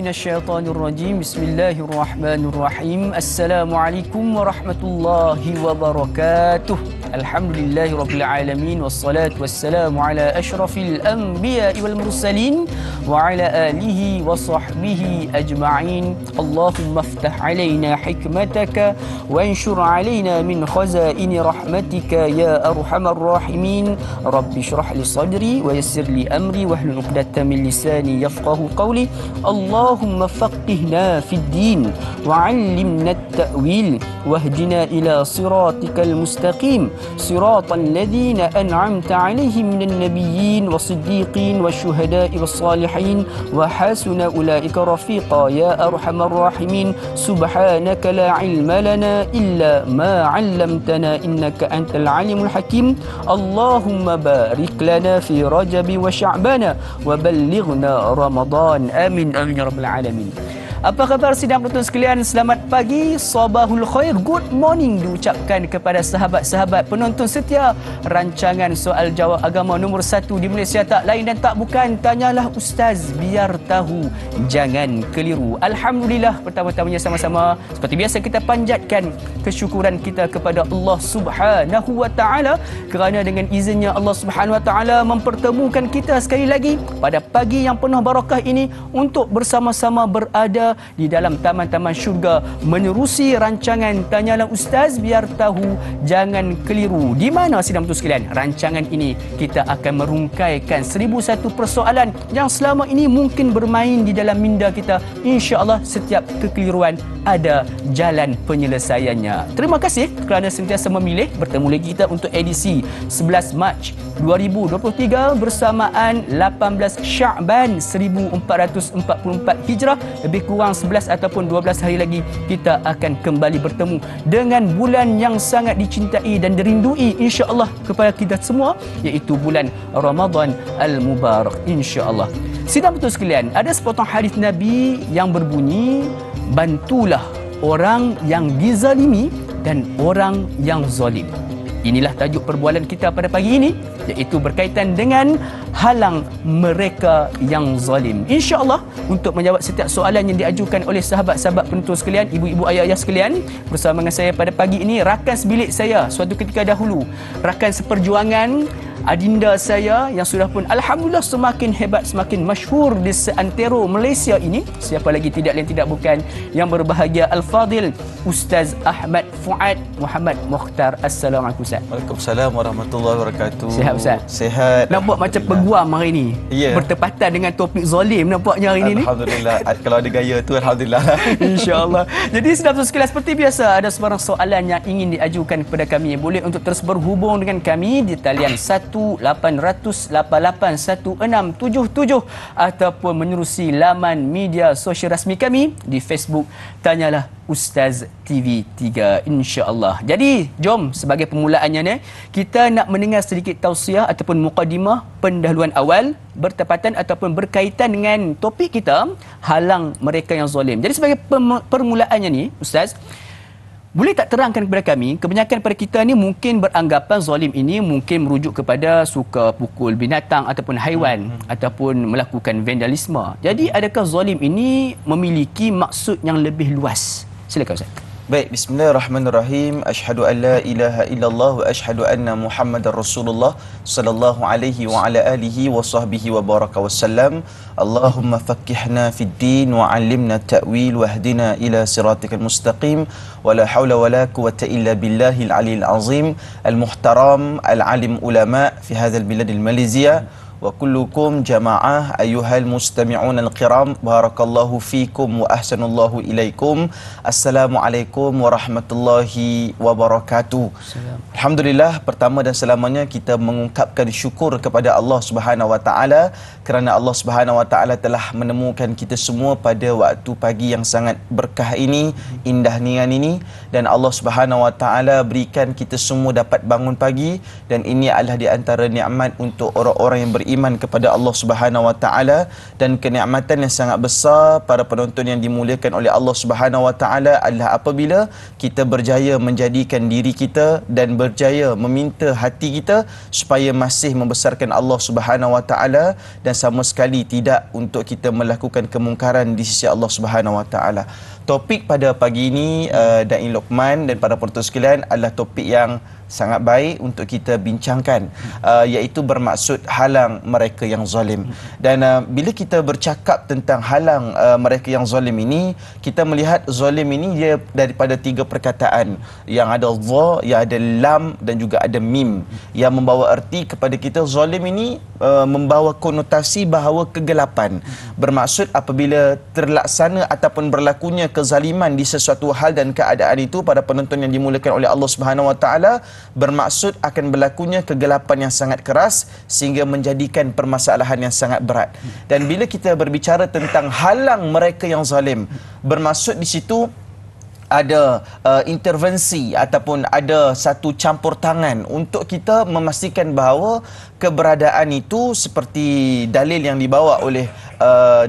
minasyaitonir rajim. Bismillahirrahmanirrahim. Assalamualaikum warahmatullahi wabarakatuh. Alhamdulillahirabbil alamin wassalatu wassalamu ala asyrafil anbiya'i wal mursalin wa ala alihi wa sahbihi ajma'in. Allahumma iftah alaina hikmataka wa anshur alaina min khazaini rahmatika ya arhamar rahimin. Rabbi shrah li sadri wa yassir li amri wahlul 'uqdatam min lisani yafqahu qawli. Allahumma faqihna fid din wa 'allimna at-ta'wil wahdina ila siratikal mustaqim siratal ladzina an'amta 'alaihim minan nabiyyin was-siddiqin wasyuhada'i was-salihin wa hasuna ulaika rafiqa ya arhamar rahimin. Subhanaka la 'ilma lana illa ma 'allamtana innaka antal 'alimul hakim. Allahumma barik lana fi Rajab wa Sya'ban wa ballighna Ramadan. Amin amin ya rabbal alamin. Apa khabar sidang penonton sekalian? Selamat pagi, sabahul khair, good morning diucapkan kepada sahabat-sahabat penonton setia rancangan soal jawab agama nombor 1 di Malaysia, tak lain dan tak bukan Tanyalah Ustaz Biar Tahu Jangan Keliru. Alhamdulillah, pertama-tamanya sama-sama seperti biasa kita panjatkan kesyukuran kita kepada Allah Subhanahu wa taala kerana dengan izinnya Allah Subhanahu wa taala mempertemukan kita sekali lagi pada pagi yang penuh barakah ini untuk bersama-sama berada di dalam taman-taman syurga menerusi rancangan Tanyalah Ustaz Biar Tahu Jangan Keliru. Di mana sidang penonton sekalian, rancangan ini kita akan merungkaikan 1001 persoalan yang selama ini mungkin bermain di dalam minda kita. Insya-Allah setiap kekeliruan ada jalan penyelesaiannya. Terima kasih kerana sentiasa memilih. Bertemu lagi kita untuk edisi 11 Mac 2023 bersamaan 18 Sya'ban 1444 Hijrah. Lebih kurang 11 ataupun 12 hari lagi kita akan kembali bertemu dengan bulan yang sangat dicintai dan dirindui insya-Allah kepada kita semua, iaitu bulan Ramadan Al-Mubarak insya-Allah. Sidang betul sekalian, ada sepotong hadis Nabi yang berbunyi, bantulah orang yang dizalimi dan orang yang zalim. Inilah tajuk perbualan kita pada pagi ini, iaitu berkaitan dengan halang mereka yang zalim. InsyaAllah untuk menjawab setiap soalan yang diajukan oleh sahabat-sahabat penonton sekalian, ibu-ibu, ayah-ayah sekalian, bersama dengan saya pada pagi ini rakan sebilik saya suatu ketika dahulu, rakan seperjuangan, adinda saya yang sudah pun alhamdulillah semakin hebat, semakin masyhur di seantero Malaysia ini. Siapa lagi tidak lain tidak bukan yang berbahagia Al-Fadil Ustaz Ahmad Fuad Muhammad Mukhtar. Assalamualaikum Ustaz. Waalaikumsalam warahmatullahi wabarakatuh. Sihat Ustaz? Sihat. Nampak macam peguam hari ni. Yeah. Bertepatan dengan topik zalim nampaknya hari ni. Alhamdulillah. Kalau ada gaya tu alhamdulillah. InsyaAllah. Jadi sedang sekalian, seperti biasa ada sebarang soalan yang ingin diajukan kepada kami. Boleh untuk terus berhubung dengan kami di talian 1-800-881677 ataupun menerusi laman media sosial rasmi kami di Facebook Tanyalah Ustaz TV3 insya-Allah. Jadi jom sebagai permulaannya ni kita nak mendengar sedikit tausiah ataupun mukadimah pendahuluan awal bertepatan ataupun berkaitan dengan topik kita, halang mereka yang zalim. Jadi sebagai permulaannya ni Ustaz, boleh tak terangkan kepada kami, kebanyakan pada kita ni mungkin beranggapan zalim ini mungkin merujuk kepada suka pukul binatang ataupun haiwan ataupun melakukan vandalisme. Jadi adakah zalim ini memiliki maksud yang lebih luas? Silakan Ustaz. Baik, bismillahirrahmanirrahim. Asyhadu an la ilaha illallah wa asyhadu anna Muhammadar Rasulullah sallallahu alaihi wa ala alihi wa sahbihi wa baraka wasallam. Allahumma faqqihna fid din wa 'allimna at-ta'wil wahdina ila siratikal mustaqim. Wala haula wala quwwata illa billahil aliyil azim. Al-muhtaram al-alim ulama fi hadzal biladil Malaysia. Wa kullukum jama'ah ayyuhal mustami'un al-kiram, barakallahu fikum wa ahsanallahu ilaikum. Assalamualaikum warahmatullahi wabarakatuh. Alhamdulillah, pertama dan selamanya kita mengungkapkan syukur kepada Allah Subhanahu wa taala kerana Allah Subhanahu wa taala telah menemukan kita semua pada waktu pagi yang sangat berkah ini, indah nian ini, dan Allah Subhanahu wa taala berikan kita semua dapat bangun pagi, dan ini adalah di antara nikmat untuk orang-orang yang beriman beriman kepada Allah Subhanahu Wa Taala, dan kenikmatan yang sangat besar para penonton yang dimuliakan oleh Allah Subhanahu Wa Taala adalah apabila kita berjaya menjadikan diri kita dan berjaya meminta hati kita supaya masih membesarkan Allah Subhanahu Wa Taala dan sama sekali tidak untuk kita melakukan kemungkaran di sisi Allah Subhanahu Wa Taala. Topik pada pagi ini Da'i Luqman dan para penonton sekalian adalah topik yang sangat baik untuk kita bincangkan, iaitu bermaksud halang mereka yang zalim. Dan bila kita bercakap tentang halang mereka yang zalim ini, kita melihat zalim ini dia daripada 3 perkataan, yang ada za, yang ada lam dan juga ada mim, yang membawa erti kepada kita zalim ini membawa konotasi bahawa kegelapan. Bermaksud apabila terlaksana ataupun berlakunya kezaliman di sesuatu hal dan keadaan itu, para penonton yang dimuliakan oleh Allah Subhanahu Wa Taala, bermaksud akan berlakunya kegelapan yang sangat keras sehingga menjadikan permasalahan yang sangat berat. Dan bila kita berbicara tentang halang mereka yang zalim, bermaksud di situ ada intervensi ataupun ada satu campur tangan untuk kita memastikan bahawa keberadaan itu seperti dalil yang dibawa oleh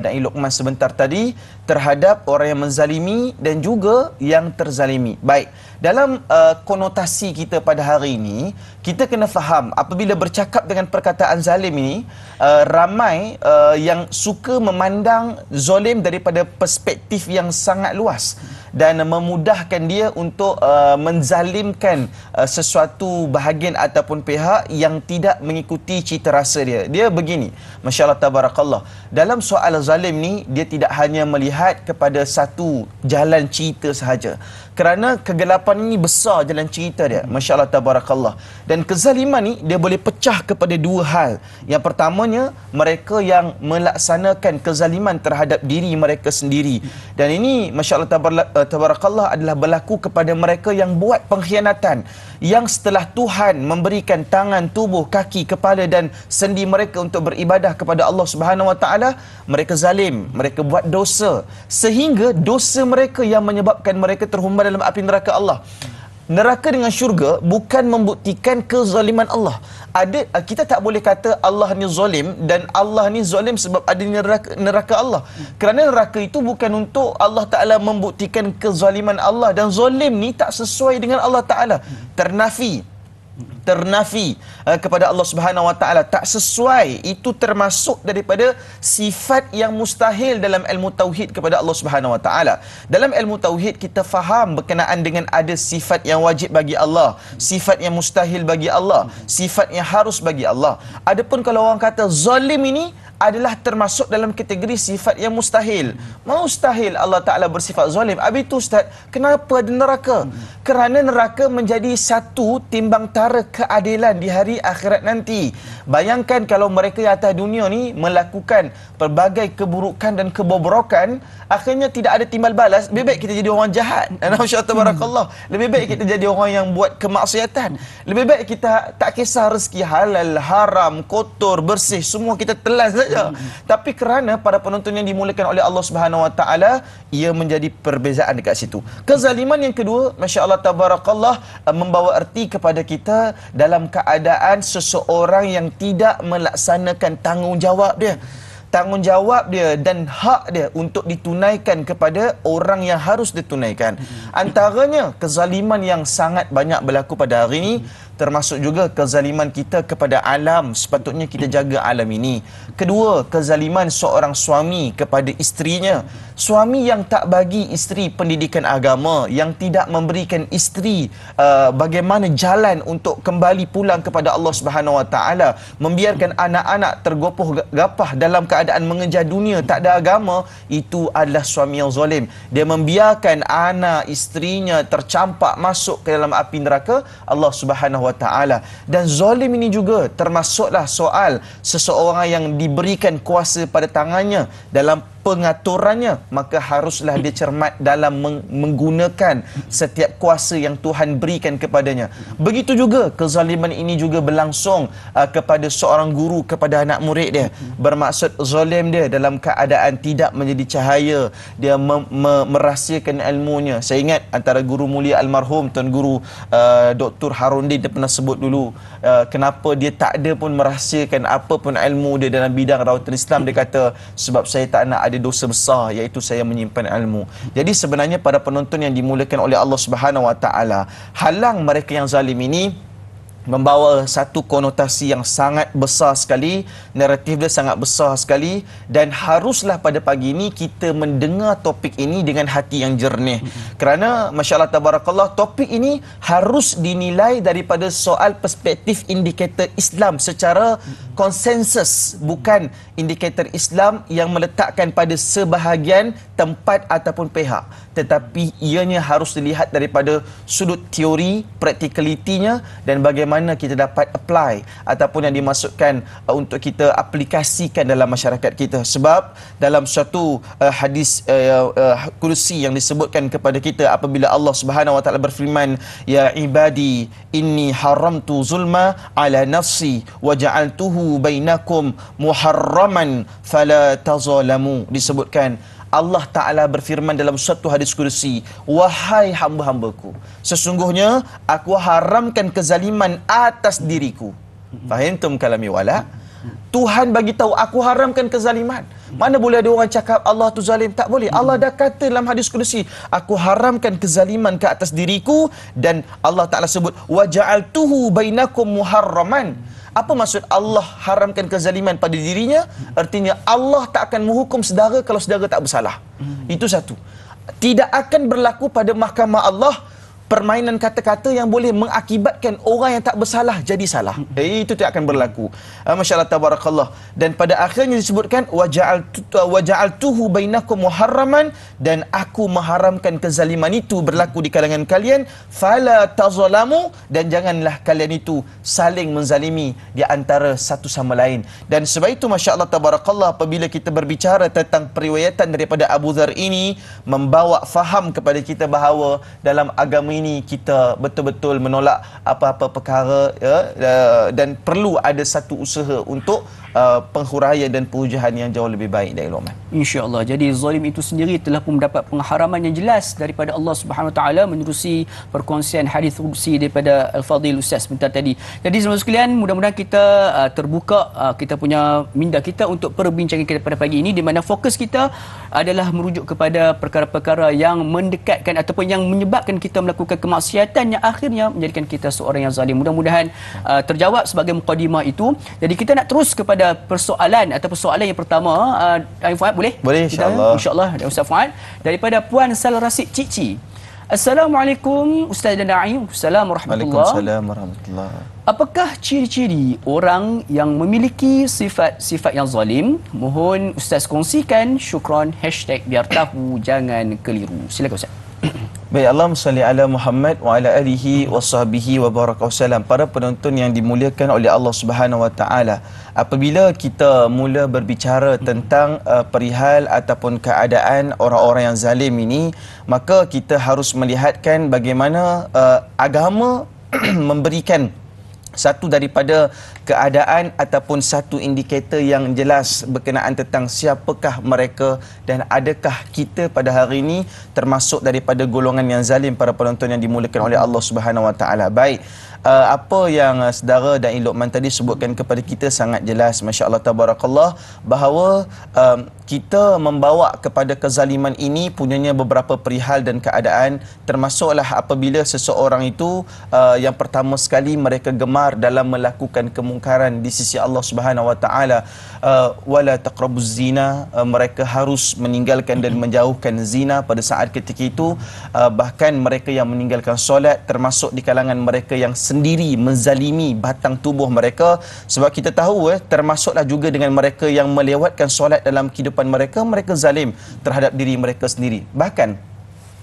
Da'i Luqman sebentar tadi terhadap orang yang menzalimi dan juga yang terzalimi. Baik, dalam konotasi kita pada hari ini, kita kena faham apabila bercakap dengan perkataan zalim ini, ramai yang suka memandang zalim daripada perspektif yang sangat luas dan memudahkan dia untuk menzalimkan sesuatu bahagian ataupun pihak yang tidak mengikuti cita rasa dia. Dia begini, Masya Allah Tabarakallah, dalam soal zalim ni dia tidak hanya melihat kepada satu jalan cerita sahaja, kerana kegelapan ini besar jalan cerita dia, Masya Allah Tabarakallah. Dan kezaliman ni dia boleh pecah kepada 2 hal. Yang pertamanya, mereka yang melaksanakan kezaliman terhadap diri mereka sendiri, dan ini Masya Allah Tabarakallah adalah berlaku kepada mereka yang buat pengkhianatan, yang setelah Tuhan memberikan tangan, tubuh, kaki, kepala dan sendi mereka untuk beribadah kepada Allah Subhanahu Wa Taala, mereka zalim, mereka buat dosa sehingga dosa mereka yang menyebabkan mereka terhumban dalam api neraka Allah. Neraka dengan syurga bukan membuktikan kezaliman Allah. Kita tak boleh kata Allah ni zalim dan Allah ni zalim sebab ada neraka Allah. Kerana neraka itu bukan untuk Allah Ta'ala membuktikan kezaliman Allah, dan zalim ni tak sesuai dengan Allah Ta'ala. Ternafi kepada Allah Subhanahu Wa Taala, tak sesuai. Itu termasuk daripada sifat yang mustahil dalam ilmu tauhid kepada Allah Subhanahu Wa Taala. Dalam ilmu tauhid kita faham berkenaan dengan ada sifat yang wajib bagi Allah, sifat yang mustahil bagi Allah, sifat yang harus bagi Allah. Adapun kalau orang kata zalim ini adalah termasuk dalam kategori sifat yang mustahil. Mustahil Allah Ta'ala bersifat zalim. Habis itu Ustaz, kenapa ada neraka? Kerana neraka menjadi satu timbang tara keadilan di hari akhirat nanti. Bayangkan kalau mereka yang atas dunia ni melakukan pelbagai keburukan dan kebobrokan, akhirnya tidak ada timbal balas. Lebih baik kita jadi orang jahat. Tabarakallah. Lebih baik kita jadi orang yang buat kemaksiatan. Lebih baik kita tak kisah rezeki halal, haram, kotor, bersih, semua kita telan saja. Tapi kerana para penonton yang dimuliakan oleh Allah Subhanahu Wa Taala, ia menjadi perbezaan dekat situ. Kezaliman yang kedua, Masya Allah Tabarakallah, membawa erti kepada kita dalam keadaan seseorang yang tidak melaksanakan tanggungjawab dia dan hak dia untuk ditunaikan kepada orang yang harus ditunaikan. Antaranya kezaliman yang sangat banyak berlaku pada hari ini, termasuk juga kezaliman kita kepada alam. Sepatutnya kita jaga alam ini. Kedua, kezaliman seorang suami kepada isterinya. Suami yang tak bagi isteri pendidikan agama, yang tidak memberikan isteri bagaimana jalan untuk kembali pulang kepada Allah Subhanahu Wa Taala, membiarkan anak-anak tergopoh gapah dalam keadaan mengejar dunia, tak ada agama, itu adalah suami yang zalim. Dia membiarkan anak isterinya tercampak masuk ke dalam api neraka Allah Subhanahu Wa Taala. Dan zalim ini juga termasuklah soal seseorang yang diberikan kuasa pada tangannya dalam pengaturannya, maka haruslah dia cermat dalam menggunakan setiap kuasa yang Tuhan berikan kepadanya. Begitu juga kezaliman ini juga berlangsung kepada seorang guru kepada anak murid dia. Bermaksud zalim dia dalam keadaan tidak menjadi cahaya, dia merahsiakan ilmunya. Saya ingat antara guru mulia almarhum Tuan Guru Dr. Harundin, dia pernah sebut dulu kenapa dia tak ada pun merahsiakan apa pun ilmu dia dalam bidang rawatan Islam. Dia kata, sebab saya tak nak ada dosa besar, iaitu saya menyimpan ilmu. Jadi sebenarnya para penonton yang dimuliakan oleh Allah Subhanahu Wa Taala, halang mereka yang zalim ini membawa satu konotasi yang sangat besar sekali, naratif dia sangat besar sekali, dan haruslah pada pagi ini kita mendengar topik ini dengan hati yang jernih. Kerana masya-Allah tabarakallah, topik ini harus dinilai daripada soal perspektif indikator Islam secara konsensus, bukan indikator Islam yang meletakkan pada sebahagian tempat ataupun pihak, tetapi ianya harus dilihat daripada sudut teori, practicality-nya, dan bagaimana kita dapat apply ataupun yang dimasukkan untuk kita aplikasikan dalam masyarakat kita. Sebab dalam suatu hadis kursi yang disebutkan kepada kita, apabila Allah Subhanahu Wa Taala berfirman, ya ibadi inni haramtu zulma ala nafsi wa ja'altuhu bainakum muharraman fala tazalamu. Disebutkan Allah Ta'ala berfirman dalam suatu hadis kursi, wahai hamba-hambaku, sesungguhnya aku haramkan kezaliman atas diriku. Fahimtum kalami wala? Tuhan bagi tahu aku haramkan kezaliman. Mana boleh ada orang cakap Allah tu zalim? Tak boleh. Allah dah kata dalam hadis kursi, aku haramkan kezaliman ke atas diriku, dan Allah Ta'ala sebut wa ja'altuhu bainakum muharraman. Apa maksud Allah haramkan kezaliman pada dirinya? Artinya Allah tak akan menghukum saudara kalau saudara tak bersalah. Itu satu. Tidak akan berlaku pada mahkamah Allah permainan kata-kata yang boleh mengakibatkan orang yang tak bersalah jadi salah. Itu tidak akan berlaku. Masya-Allah tabarakallah. Dan pada akhirnya disebutkan wa ja'altuhu bainakum muharraman, dan aku mengharamkan kezaliman itu berlaku di kalangan kalian, fala tazalamu, dan janganlah kalian itu saling menzalimi di antara satu sama lain. Dan sebab itu masya-Allah tabarakallah, apabila kita berbicara tentang periwayatan daripada Abu Dhar ini, membawa faham kepada kita bahawa dalam agama ini kita betul-betul menolak apa-apa perkara, ya, dan perlu ada satu usaha untuk penghuraian dan perujahan yang jauh lebih baik dari Luqman. InsyaAllah. Jadi zalim itu sendiri telah pun mendapat pengharaman yang jelas daripada Allah Subhanahu Wa Taala menerusi perkongsian hadis kursi daripada Al-Fadhil Ustaz sebentar tadi. Jadi semua sekalian, mudah-mudahan kita terbuka kita punya minda kita untuk perbincangan kita pada pagi ini, di mana fokus kita adalah merujuk kepada perkara-perkara yang mendekatkan ataupun yang menyebabkan kita melakukan kemaksiatan yang akhirnya menjadikan kita seorang yang zalim. Mudah-mudahan terjawab sebagai mukadimah itu. Jadi kita nak terus kepada persoalan atau persoalan yang pertama. Fuad boleh? Boleh, insya-Allah. InsyaAllah. Dan Ustaz Fuad daripada Puan Sal Rasid Cici. Assalamualaikum Ustaz dan Da'i. Assalamualaikum warahmatullahi. Apakah ciri-ciri orang yang memiliki sifat-sifat yang zalim? Mohon Ustaz kongsikan. Syukran. #biar tahu jangan keliru. Silakan Ustaz. Baik, Allahumma salli ala Muhammad wa ala alihi wa sahbihi wa baraka wasallam. Para penonton yang dimuliakan oleh Allah Subhanahu Wa Taala, apabila kita mula berbicara tentang perihal ataupun keadaan orang-orang yang zalim ini, maka kita harus melihatkan bagaimana agama memberikan satu daripada keadaan ataupun satu indikator yang jelas berkenaan tentang siapakah mereka dan adakah kita pada hari ini termasuk daripada golongan yang zalim. Para penonton yang dimuliakan oleh Allah Subhanahu Wa Taala. Baik, apa yang saudara dan Luqman tadi sebutkan kepada kita sangat jelas, masya-Allah tabarakallah, bahawa kita membawa kepada kezaliman ini punyanya beberapa perihal dan keadaan, termasuklah apabila seseorang itu yang pertama sekali mereka gemar dalam melakukan kemungkaran di sisi Allah Subhanahu Wa Taala. Wala taqrabuz zina, mereka harus meninggalkan dan menjauhkan zina pada saat ketika itu. Bahkan mereka yang meninggalkan solat termasuk di kalangan mereka yang sendiri menzalimi batang tubuh mereka. Sebab kita tahu termasuklah juga dengan mereka yang melewatkan solat dalam kehidupan mereka, mereka zalim terhadap diri mereka sendiri. Bahkan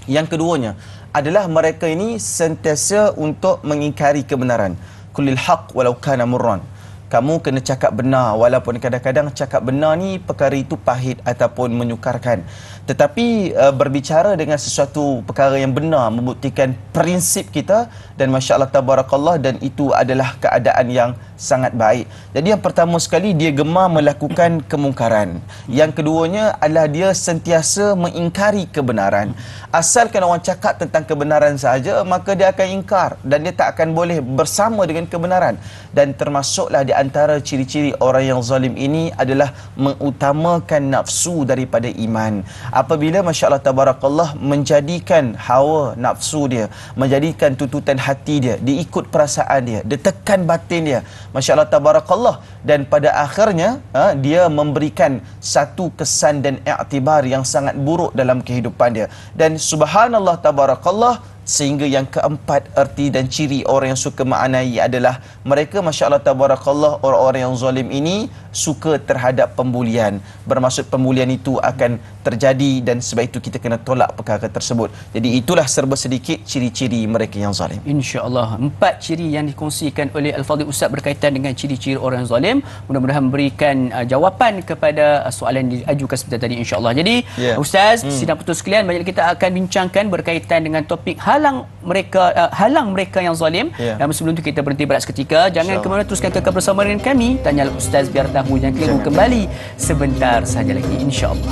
yang keduanya adalah mereka ini sentiasa untuk mengingkari kebenaran. Kullil haq walau kana murran. kamu kena cakap benar, walaupun kadang-kadang cakap benar ni perkara itu pahit ataupun menyukarkan. Tetapi berbicara dengan sesuatu perkara yang benar membuktikan prinsip kita, dan masya-Allah tabarakallah, dan itu adalah keadaan yang sangat baik. Jadi yang pertama sekali, dia gemar melakukan kemungkaran. Yang keduanya adalah dia sentiasa mengingkari kebenaran. Asalkan orang cakap tentang kebenaran saja, maka dia akan ingkar dan dia tak akan boleh bersama dengan kebenaran. Dan termasuklah di antara ciri-ciri orang yang zalim ini adalah mengutamakan nafsu daripada iman. Apabila masya-Allah tabarakallah menjadikan hawa nafsu dia, menjadikan tuntutan hati dia, diikut perasaan dia, ditekan batin dia, masya-Allah tabarakallah, dan pada akhirnya dia memberikan satu kesan dan iktibar yang sangat buruk dalam kehidupan dia. Dan subhanallah tabarakallah, sehingga yang keempat erti dan ciri orang yang suka maknai adalah mereka masya-Allah tabarakallah, orang-orang yang zalim ini suka terhadap pembulian. Bermaksud pembulian itu akan terjadi, dan sebab itu kita kena tolak perkara tersebut. Jadi itulah serba sedikit ciri-ciri mereka yang zalim. InsyaAllah 4 ciri yang dikongsikan oleh Al-Fadhil Ustaz berkaitan dengan ciri-ciri orang yang zalim. Mudah-mudahan memberikan jawapan kepada soalan yang diajukan sebentar tadi, insyaAllah. Jadi Ustaz, sidang putus sekalian, banyak kita akan bincangkan berkaitan dengan topik halang mereka yang zalim. Dan sebelum itu kita berhenti berehat seketika. Jangan ke mana, teruskan kekal bersama dengan kami. Tanyalah Ustaz biar tahu yang keliru kembali sebentar saja lagi, insya-Allah.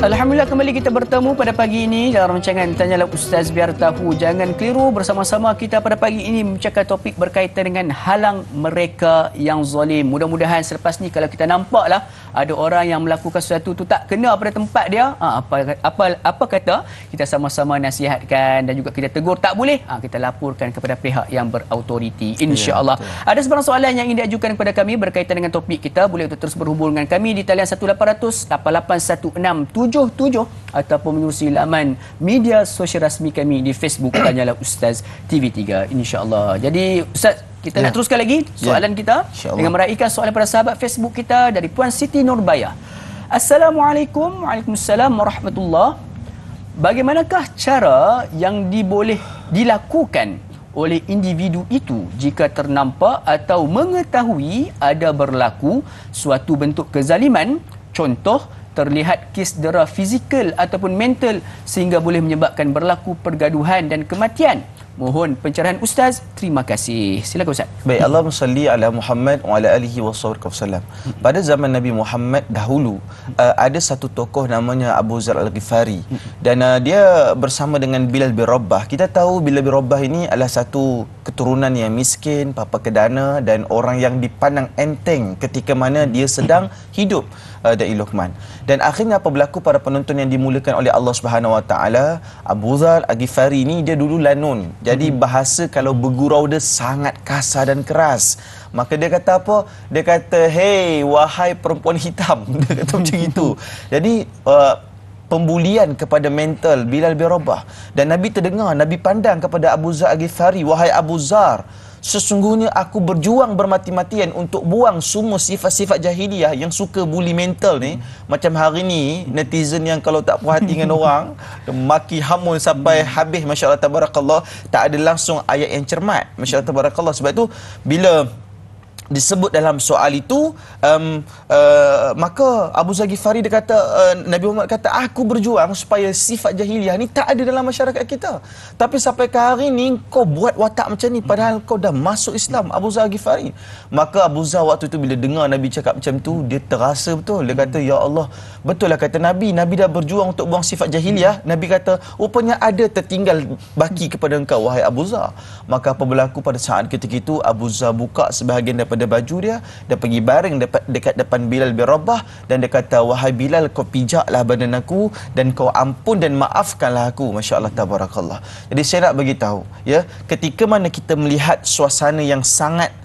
Alhamdulillah, kembali kita bertemu pada pagi ini dalam rancangan Tanyalah Ustaz Biar Tahu. Jangan keliru, bersama-sama kita pada pagi ini membicarakan topik berkaitan dengan halang mereka yang zalim. Mudah-mudahan selepas ni kalau kita nampaklah ada orang yang melakukan sesuatu tu tak kena pada tempat dia, apa kata, kita sama-sama nasihatkan dan juga kita tegur. Tak boleh, kita laporkan kepada pihak yang berautoriti, insya-Allah. Ada sebarang soalan yang ingin diajukan kepada kami berkaitan dengan topik kita, boleh untuk terus berhubung dengan kami di talian 1800 8816 ataupun menerusi laman media sosial rasmi kami di Facebook Tanyalah Ustaz TV3, insya-Allah. Jadi Ustaz, kita nak teruskan lagi soalan kita dengan meraihkan soalan pada sahabat Facebook kita dari Puan Siti Nurbaya. Assalamualaikum. Waalaikumsalam warahmatullahi. Bagaimanakah cara yang diboleh dilakukan oleh individu itu jika ternampak atau mengetahui ada berlaku suatu bentuk kezaliman, contoh terlihat kes dera fizikal ataupun mental sehingga boleh menyebabkan berlaku pergaduhan dan kematian? Mohon pencerahan Ustaz. Terima kasih. Silakan Ustaz. Baik, Allahumma salli ala Muhammad wa ala alihi wa sallam. Pada zaman Nabi Muhammad dahulu, ada satu tokoh namanya Abu Zar Al-Ghifari, dan dia bersama dengan Bilal bin Rabah. Kita tahu Bilal bin Rabah ini adalah satu keturunan yang miskin, papa kedana, dan orang yang dipandang enteng ketika mana dia sedang hidup dari Luqman. Dan akhirnya apa berlaku, para penonton yang dimulakan oleh Allah Subhanahu Wa Taala, Abu Zar Al-Ghifari ni dia dulu lanun. Jadi bahasa kalau bergurau dia sangat kasar dan keras. Maka dia kata apa? Dia kata, "Hey, wahai perempuan hitam." Dia kata macam itu. Jadi pembulian kepada mental Bilal bin Rabah. Dan Nabi terdengar, Nabi pandang kepada Abu Zar Al-Ghifari, "Wahai Abu Zar, sesungguhnya aku berjuang bermati-matian untuk buang semua sifat-sifat jahiliah yang suka bully mental ni." Macam hari ni netizen yang kalau tak puas hati dengan orang maki hamun sampai habis, masya-Allah tabarakallah, tak ada langsung ayat yang cermat, masya-Allah tabarakallah. Sebab itu bila disebut dalam soal itu, maka Abu Zar Ghifari dia kata, Nabi Muhammad kata, aku berjuang supaya sifat jahiliah ni tak ada dalam masyarakat kita. Tapi sampai ke hari ni kau buat watak macam ni padahal kau dah masuk Islam, Abu Zar Ghifari. Maka Abu Zar waktu tu bila dengar Nabi cakap macam tu, dia terasa betul. Dia kata, ya Allah, betul lah kata Nabi dah berjuang untuk buang sifat jahiliah. Nabi kata, rupanya ada tertinggal baki kepada engkau, wahai Abu Zar. Maka apa berlaku pada saat ketika itu, Abu Zar buka sebahagian daripada baju dia dan pergi baring dekat depan Bilal bin Rabah, dan dia kata, wahai Bilal, kau pijaklah badan aku dan kau ampun dan maafkanlah aku. Masya-Allah tabarakallah. Jadi saya nak bagi tahu, ya, ketika mana kita melihat suasana yang sangat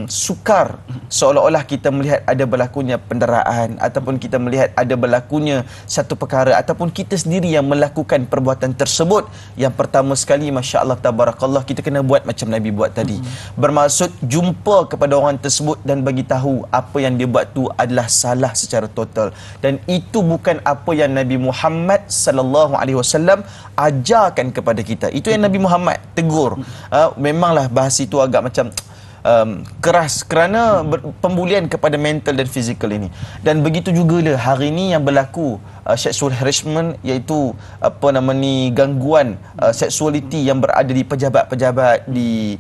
sukar, seolah-olah kita melihat ada berlakunya penderaan ataupun kita melihat ada berlakunya satu perkara ataupun kita sendiri yang melakukan perbuatan tersebut. Yang pertama sekali, Masya Allah tabarakallah, kita kena buat macam Nabi buat tadi. Bermaksud jumpa kepada orang tersebut dan bagi tahu apa yang dia buat tu adalah salah secara total, dan itu bukan apa yang Nabi Muhammad sallallahu alaihi wasallam ajarkan kepada kita. Itu yang Nabi Muhammad tegur. Memanglah bahasa itu agak macam keras kerana pembulian kepada mental dan fizikal ini. Dan begitu juga lah hari ini yang berlaku sexual harassment, iaitu gangguan seksualiti yang berada di pejabat-pejabat, di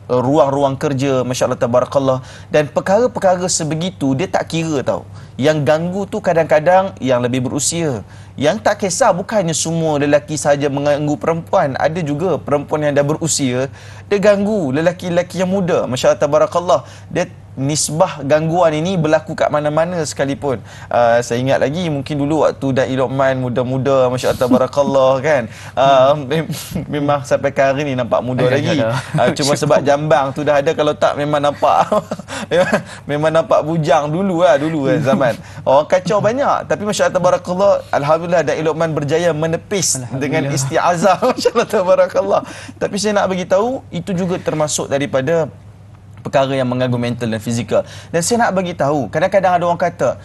ruang-ruang kerja, Masya Allah tabarakallah. Dan perkara-perkara sebegitu dia tak kira tau. Yang ganggu tu kadang-kadang yang lebih berusia. Yang tak kisah bukannya semua lelaki saja mengganggu perempuan. Ada juga perempuan yang dah berusia, dia ganggu lelaki-lelaki yang muda. Masya Allah tabarakallah. Dia nisbah gangguan ini berlaku kat mana-mana sekalipun. Saya ingat lagi mungkin dulu waktu Da'i Luqman muda-muda, Masya Allah tabarakallah kan. Memang sampai ke hari ni nampak muda lagi. Cuma sebab jambang tu dah ada, kalau tak memang nampak memang nampak bujang dulu kan zaman. Orang kacau banyak, tapi Masya Allah tabarakallah, alhamdulillah Da'i Luqman berjaya menepis dengan isti'azah. Masya Allah tabarakallah. Tapi saya nak bagi tahu itu juga termasuk daripada perkara yang mengganggu mental dan fizikal. Dan saya nak bagi tahu, kadang-kadang ada orang kata,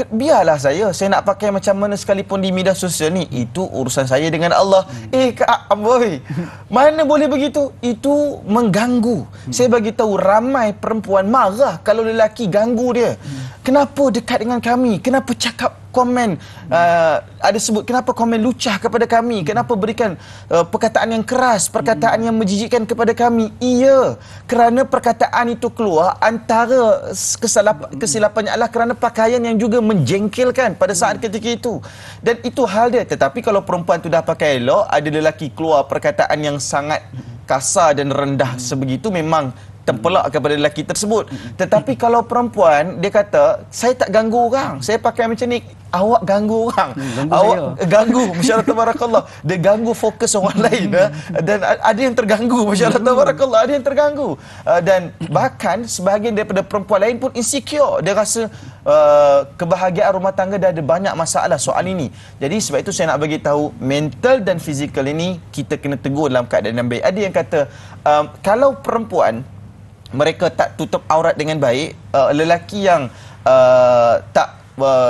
biarlah saya nak pakai macam mana sekalipun di media sosial ni, itu urusan saya dengan Allah. Kak boy, mana boleh begitu? Itu mengganggu. Saya bagi tahu, ramai perempuan marah kalau lelaki ganggu dia. Kenapa dekat dengan kami? Kenapa cakap komen, ada sebut kenapa komen lucah kepada kami, kenapa berikan perkataan yang keras, perkataan yang menjijikkan kepada kami? Iya, kerana perkataan itu keluar, antara kesilapannya adalah kerana pakaian yang juga menjengkelkan pada saat ketika itu. Dan itu hal dia. Tetapi kalau perempuan tu dah pakai elok, ada lelaki keluar perkataan yang sangat kasar dan rendah sebegitu, memang tempelak kepada lelaki tersebut. Tetapi kalau perempuan, dia kata, saya tak ganggu orang, saya pakai macam ni, awak ganggu orang. Awak ganggu, Masya Allah tabarakallah. Dia ganggu fokus orang lain. Dan ada yang terganggu, Masya Allah tabarakallah, ada yang terganggu. Dan bahkan sebahagian daripada perempuan lain pun insecure. Dia rasa kebahagiaan rumah tangga dah ada banyak masalah soal ini. Jadi sebab itu saya nak bagi tahu, mental dan fizikal ini kita kena tegur dalam keadaan yang baik. Ada yang kata, kalau perempuan mereka tak tutup aurat dengan baik, lelaki yang tak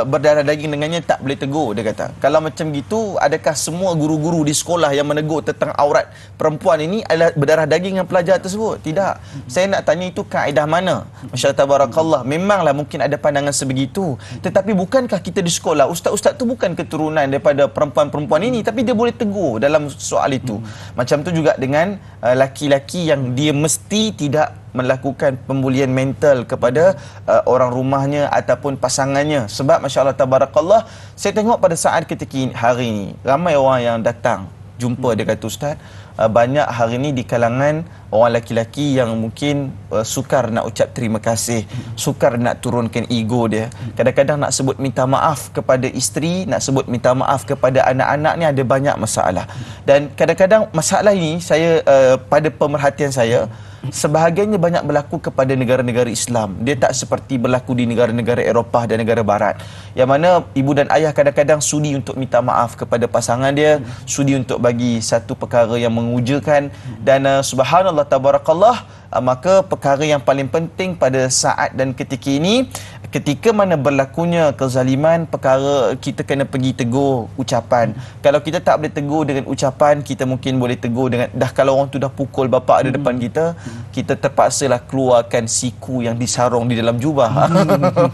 berdarah daging dengannya tak boleh tegur, dia kata. Kalau macam gitu, adakah semua guru-guru di sekolah yang menegur tentang aurat perempuan ini adalah berdarah daging dengan pelajar tersebut? Tidak. Saya nak tanya, itu kaedah mana? Masya Allah tabarakallah. Memanglah mungkin ada pandangan sebegitu, tetapi bukankah kita di sekolah, ustaz-ustaz tu bukan keturunan daripada perempuan-perempuan ini, tapi dia boleh tegur dalam soal itu. Macam tu juga dengan laki-laki yang dia mesti tidak melakukan pembulian mental kepada orang rumahnya ataupun pasangannya. Sebab Masya Allah tabarakallah, saya tengok pada saat ketika hari ini, ramai orang yang datang jumpa, dia kata, ustaz, banyak hari ini di kalangan orang laki-laki yang mungkin sukar nak ucap terima kasih, sukar nak turunkan ego dia. Kadang-kadang nak sebut minta maaf kepada isteri, nak sebut minta maaf kepada anak-anak ni ada banyak masalah. Dan kadang-kadang masalah ini, saya pada pemerhatian saya, sebahagiannya banyak berlaku kepada negara-negara Islam. Dia tak seperti berlaku di negara-negara Eropah dan negara Barat, yang mana ibu dan ayah kadang-kadang sudi untuk minta maaf kepada pasangan dia, sudi untuk bagi satu perkara yang mengujakan. Dan subhanallah tabarakallah, maka perkara yang paling penting pada saat dan ketika ini, ketika mana berlakunya kezaliman, perkara kita kena pergi tegur ucapan. Kalau kita tak boleh tegur dengan ucapan, kita mungkin boleh tegur dengan, kalau orang tu dah pukul bapak di depan kita, kita terpaksalah keluarkan siku yang disarung di dalam jubah.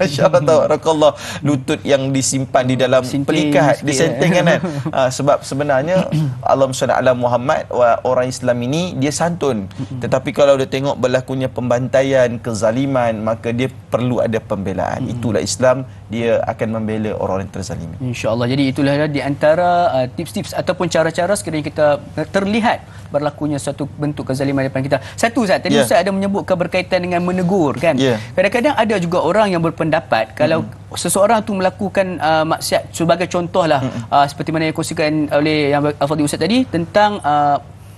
Masya Allah tabarakallah, lutut yang disimpan di dalam pelikat, disenting kan. Sebab sebenarnya Allahumma shalli ala Muhammad, orang Islam ini dia santun. Tetapi kalau dia tengok berlakunya pembantaian, kezaliman, maka dia perlu ada pembelaan. Itulah Islam, dia akan membela orang yang terzalimi. InsyaAllah. Jadi itulah di antara tips-tips ataupun cara-cara sekiranya kita terlihat berlakunya satu bentuk kezaliman di depan kita. Satu, Ustaz, tadi Ustaz ada menyebut berkaitan dengan menegur kan. Kadang-kadang ada juga orang yang berpendapat kalau seseorang tu melakukan maksiat, sebagai contohlah seperti mana yang dikongsikan oleh yang Al-Fadhil Ustaz tadi tentang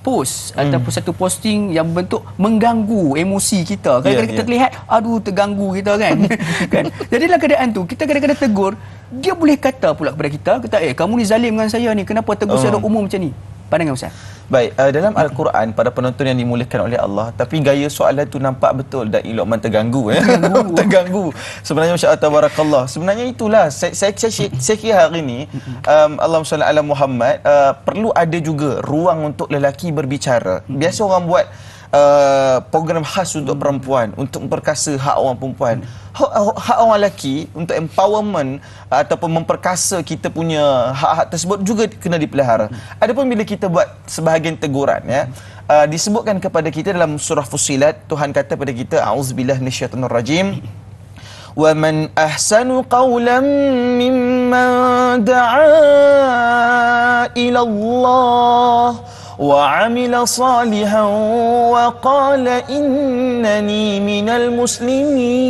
post ataupun satu posting yang bentuk mengganggu emosi kita. Kadang-kadang kita terlihat aduh terganggu kita kan. Kan. Jadi dalam keadaan tu kita kadang-kadang tegur, dia boleh kata pula kepada kita, kamu ni zalim dengan saya ni, kenapa tegur secara umum macam ni? Pandangan Ustaz. Baik, dalam Al-Quran pada penonton yang dimuliakan oleh Allah, tapi gaya soalan tu nampak betul dan Luqman terganggu terganggu. Sebenarnya masya-Allah tabarakallah. Sebenarnya itulah saya kira hari ini Allahumma salli ala Muhammad, perlu ada juga ruang untuk lelaki berbicara. Biasa orang buat program khas untuk perempuan, untuk memperkasa hak orang perempuan. Hak orang lelaki untuk empowerment ataupun memperkasa kita punya hak-hak tersebut juga kena dipelihara. Adapun bila kita buat sebahagian teguran, disebutkan kepada kita dalam surah Fussilat, Tuhan kata pada kita, a'udzubillahi minasyaitonir rajim, wa man ahsanu qawlan mimman da'a ila Allah وَعَمِلَ صَالِحًا وَقَالَ إِنَّنِي مِنَ الْمُسْلِمِينَ.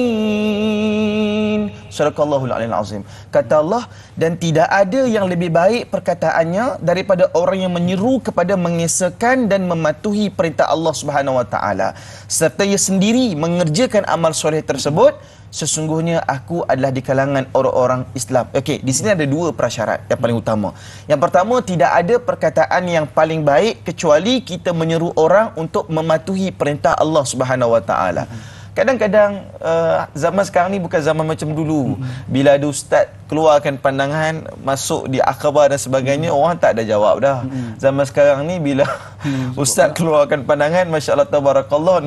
Sadaqallahul Aliyul Azim. Kata Allah, dan tidak ada yang lebih baik perkataannya daripada orang yang menyeru kepada mengesahkan dan mematuhi perintah Allah Subhanahu wa taala, serta ia sendiri mengerjakan amal soleh tersebut. Sesungguhnya aku adalah di kalangan orang-orang Islam. Okey, di sini ada dua prasyarat yang paling utama. Yang pertama, tidak ada perkataan yang paling baik kecuali kita menyeru orang untuk mematuhi perintah Allah Subhanahu wa taala. Kadang-kadang zaman sekarang ni bukan zaman macam dulu. Bila ada ustaz keluarkan pandangan, masuk di akhbar dan sebagainya, orang tak ada jawab dah. Zaman sekarang ni bila ustaz keluarkan pandangan, masya-Allah tabarakallah,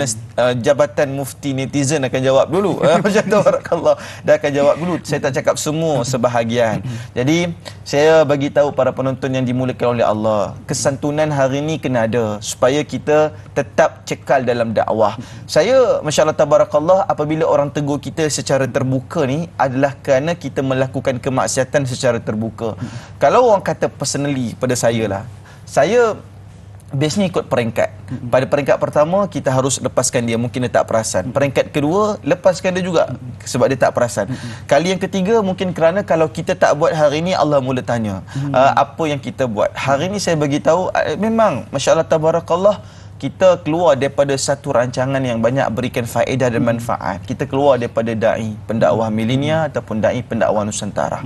jabatan mufti netizen akan jawab dulu. Masya-Allah tabarakallah, dah akan jawab dulu. Saya tak cakap semua, sebahagian. Jadi saya bagi tahu para penonton yang dimuliakan oleh Allah, kesantunan hari ini kena ada supaya kita tetap cekal dalam dakwah. Saya masya-Allah tabarakallah, apabila orang tegur kita secara terbuka ni adalah kerana kita melakukan kemaksiatan secara terbuka. Kalau orang kata personally pada saya lah, saya biasanya ikut peringkat. Pada peringkat pertama, kita harus lepaskan dia, mungkin dia tak perasan. Peringkat kedua, lepaskan dia juga sebab dia tak perasan. Kali yang ketiga, mungkin kerana kalau kita tak buat hari ini, Allah mula tanya apa yang kita buat. Hari ini saya bagi tahu, memang masya-Allah tabarakallah, kita keluar daripada satu rancangan yang banyak berikan faedah dan manfaat. Kita keluar daripada da'i pendakwah milenial ataupun da'i pendakwah Nusantara.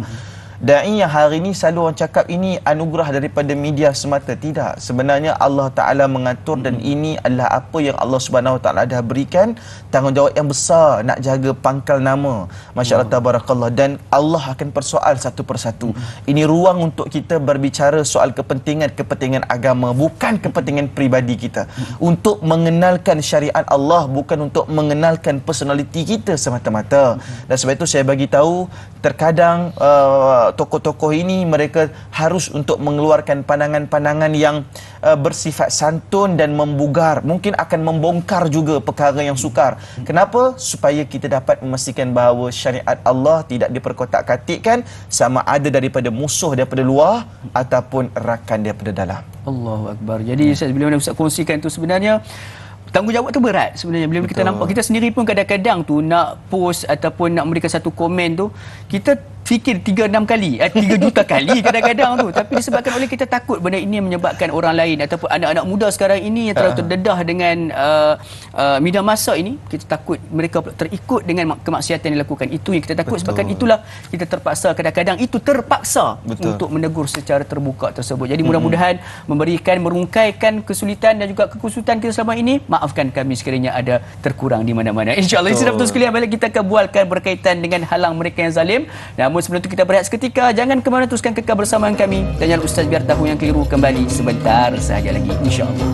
Da'i yang hari ini selalu orang cakap ini anugerah daripada media semata. Tidak. Sebenarnya Allah Ta'ala mengatur dan ini adalah apa yang Allah Subhanahu Wa Ta'ala dah berikan. Tanggungjawab yang besar nak jaga pangkal nama. Masya Allah tabarakallah. Dan Allah akan persoal satu persatu. Ini ruang untuk kita berbicara soal kepentingan agama, bukan kepentingan peribadi kita. Untuk mengenalkan syariat Allah, bukan untuk mengenalkan personaliti kita semata-mata. Dan sebab itu saya bagi tahu, terkadang tokoh-tokoh ini mereka harus untuk mengeluarkan pandangan-pandangan yang bersifat santun dan membugar. Mungkin akan membongkar juga perkara yang sukar. Kenapa? Supaya kita dapat memastikan bahawa syariat Allah tidak diperkotak-katikkan, sama ada daripada musuh daripada luar ataupun rakan daripada dalam. Allahu Akbar. Jadi Ustaz, bila mana Ustaz kongsikan tu sebenarnya tanggungjawab tu berat sebenarnya. Bila kita nampak, kita sendiri pun kadang-kadang tu nak post ataupun nak memberikan satu komen tu, kita fikir 3-6 kali, 3 juta kali kadang-kadang tu. Tapi disebabkan oleh kita takut benda ini menyebabkan orang lain ataupun anak-anak muda sekarang ini yang terlalu terdedah dengan media massa ini, kita takut mereka terikut dengan kemaksiatan yang dilakukan. Itu yang kita takut. Sebabkan itulah kita terpaksa kadang-kadang untuk menegur secara terbuka tersebut. Jadi mudah-mudahan merungkaikan kesulitan dan juga kekusutan kita selama ini. Maafkan kami sekiranya ada terkurang di mana-mana. InsyaAllah. Saudara-saudara sekalian, balik kita akan bualkan berkaitan dengan halang mereka yang zalim. Namun sebelum itu kita berehat seketika. Jangan ke mana, teruskan kekal bersama kami. Dan Ustaz Biar Tahu yang keliru kembali sebentar sahaja lagi, insya-Allah.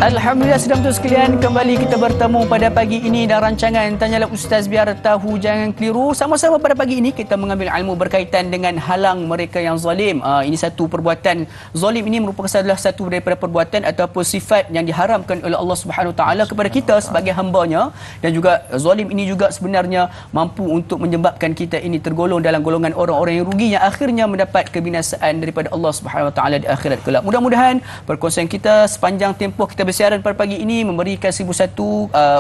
Alhamdulillah, sedang tu sekalian, kembali kita bertemu pada pagi ini dalam rancangan Tanyalah Ustaz Biar Tahu Jangan Keliru. Sama-sama pada pagi ini kita mengambil ilmu berkaitan dengan halang mereka yang zalim. Ini satu perbuatan zalim, ini merupakan salah satu daripada perbuatan ataupun sifat yang diharamkan oleh Allah Subhanahu Wa Taala kepada kita sebagai hamba-Nya. Dan juga zalim ini juga sebenarnya mampu untuk menyebabkan kita ini tergolong dalam golongan orang-orang yang rugi, yang akhirnya mendapat kebinasaan daripada Allah Subhanahu Wa Taala di akhirat kelak. Mudah-mudahan perkongsian kita sepanjang tempoh kita siaran pada pagi ini memberikan 1001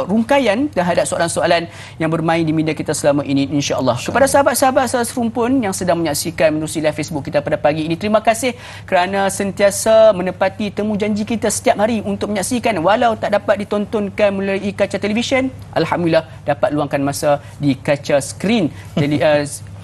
rungkaian terhadap soalan-soalan yang bermain di media kita selama ini, insya-Allah. Kepada sahabat-sahabat serumpun yang sedang menyaksikan menerusi live Facebook kita pada pagi ini, terima kasih kerana sentiasa menepati temu janji kita setiap hari untuk menyaksikan, walau tak dapat ditontonkan melalui kaca televisyen, alhamdulillah dapat luangkan masa di kaca skrin